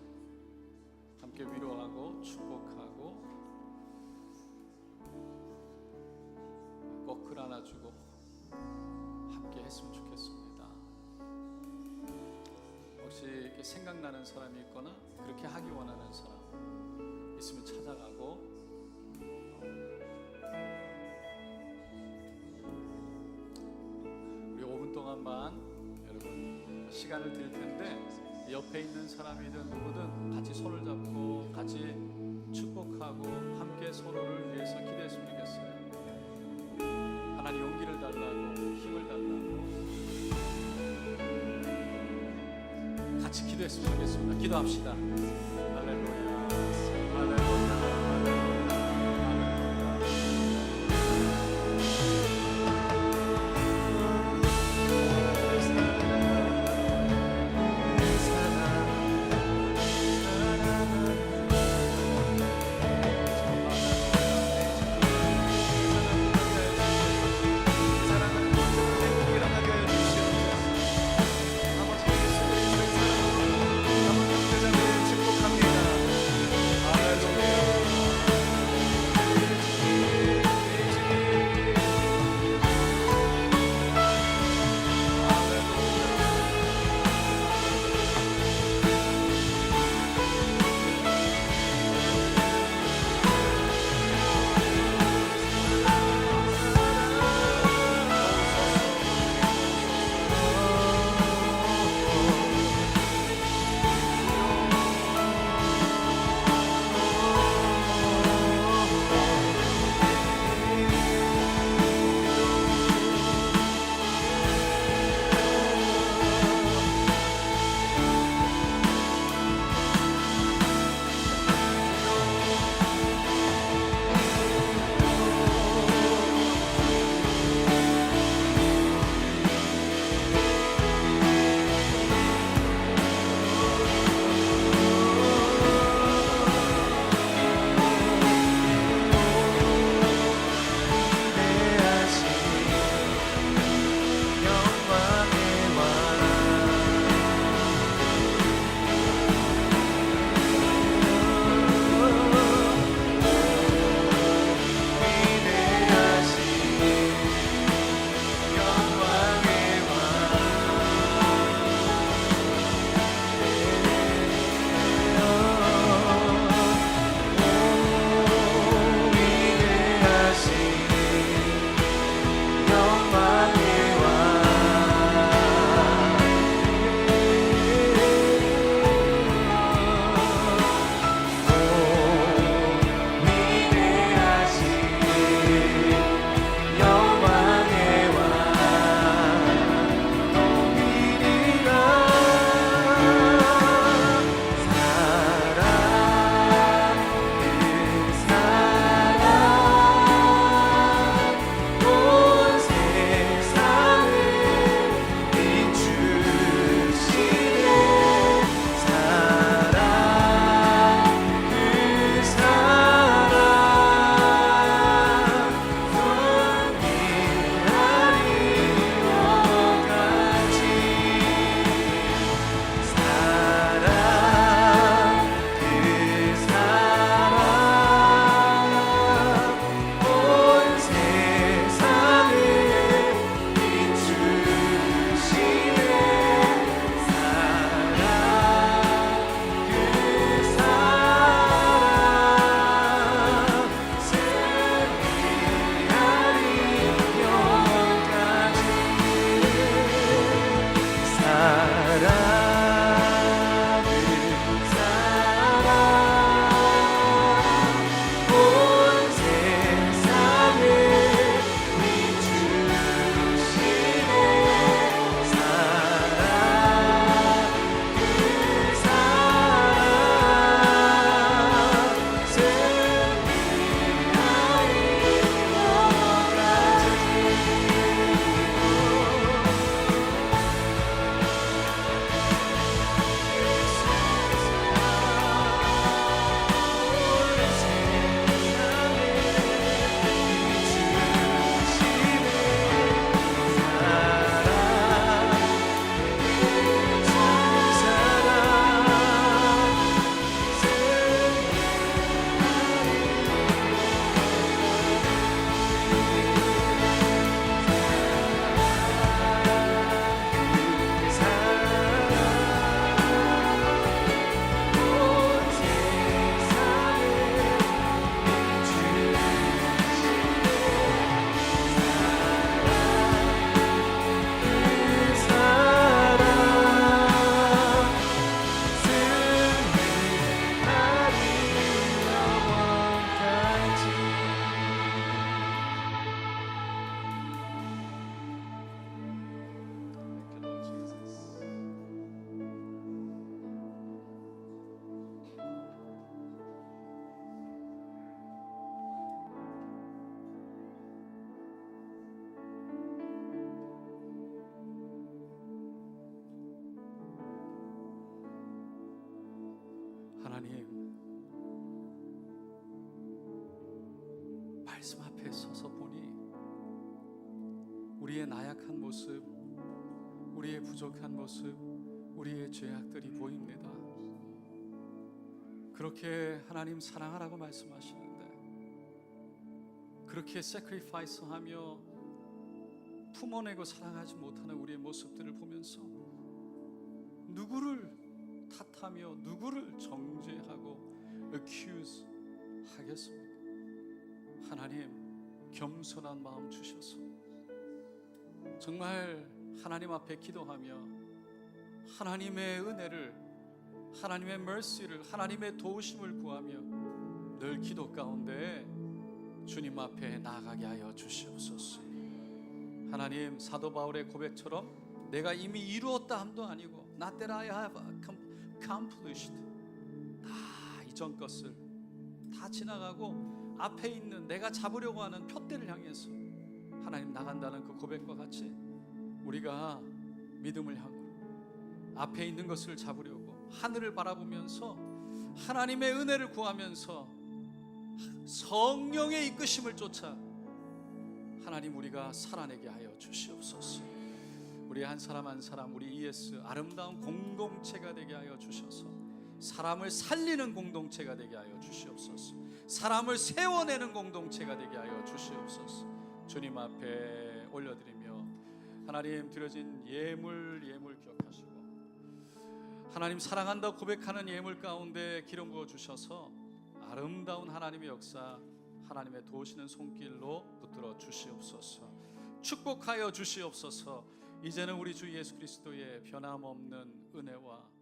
함께 위로하고 축복하고 꼭 글 하나 주고 함께 했으면 좋겠습니다. 혹시 이렇게 생각나는 사람이 있거나 그렇게 하기 원하는 사람 있으면 찾아가고 우리 5분 동안만 여러분 시간을 드릴 텐데 옆에 있는 사람이든 누구든 같이 손을 잡고 같이 축복하고 함께 서로를 위해서 기도했으면 좋겠어요. 하나님 용기를 달라고 힘을 달라고 같이 기도했으면 좋겠습니다. 기도합시다. 할렐루야, 할렐루야, 축복합니다. 말씀 앞에 서서 보니 우리의 나약한 모습, 우리의 부족한 모습, 우리의 죄악들이 보입니다. 그렇게 하나님 사랑하라고 말씀하시는데 그렇게 sacrifice하며 품어내고 사랑하지 못하는 우리의 모습들을 보면서 누구를 탓하며 누구를 정죄하고 accuse 하겠습니까? 하나님 겸손한 마음 주셔서 정말 하나님 앞에 기도하며 하나님의 은혜를, 하나님의 mercy를, 하나님의 도우심을 구하며 늘 기도 가운데 주님 앞에 나아가게 하여 주시옵소서. 하나님, 사도 바울의 고백처럼 내가 이미 이루었다 함도 아니고 Not that I have accomplished, 다 이전 것을 다 지나가고 앞에 있는 내가 잡으려고 하는 표대를 향해서 하나님 나간다는 그 고백과 같이 우리가 믿음을 향으로 앞에 있는 것을 잡으려고 하늘을 바라보면서 하나님의 은혜를 구하면서 성령의 이끄심을 쫓아 하나님 우리가 살아내게 하여 주시옵소서. 우리 한 사람 한 사람, 우리 ES 아름다운 공동체가 되게 하여 주셔서 사람을 살리는 공동체가 되게 하여 주시옵소서. 사람을 세워내는 공동체가 되게 하여 주시옵소서. 주님 앞에 올려드리며 하나님 드려진 예물 기억하시고 하나님 사랑한다 고백하는 예물 가운데 기름 부어 주셔서 아름다운 하나님의 역사, 하나님의 도우시는 손길로 붙들어 주시옵소서. 축복하여 주시옵소서. 이제는 우리 주 예수 그리스도의 변함없는 은혜와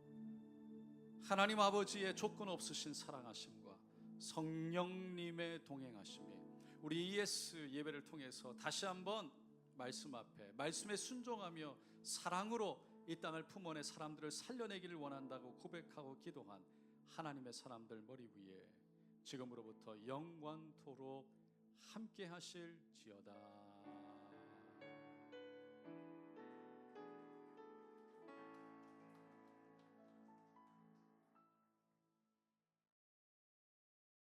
하나님 아버지의 조건 없으신 사랑하심과 성령님의 동행하심이 우리 ES 예배를 통해서 다시 한번 말씀 앞에 말씀에 순종하며 사랑으로 이 땅을 품어내 사람들을 살려내기를 원한다고 고백하고 기도한 하나님의 사람들 머리 위에 지금으로부터 영원토록 함께 하실지어다.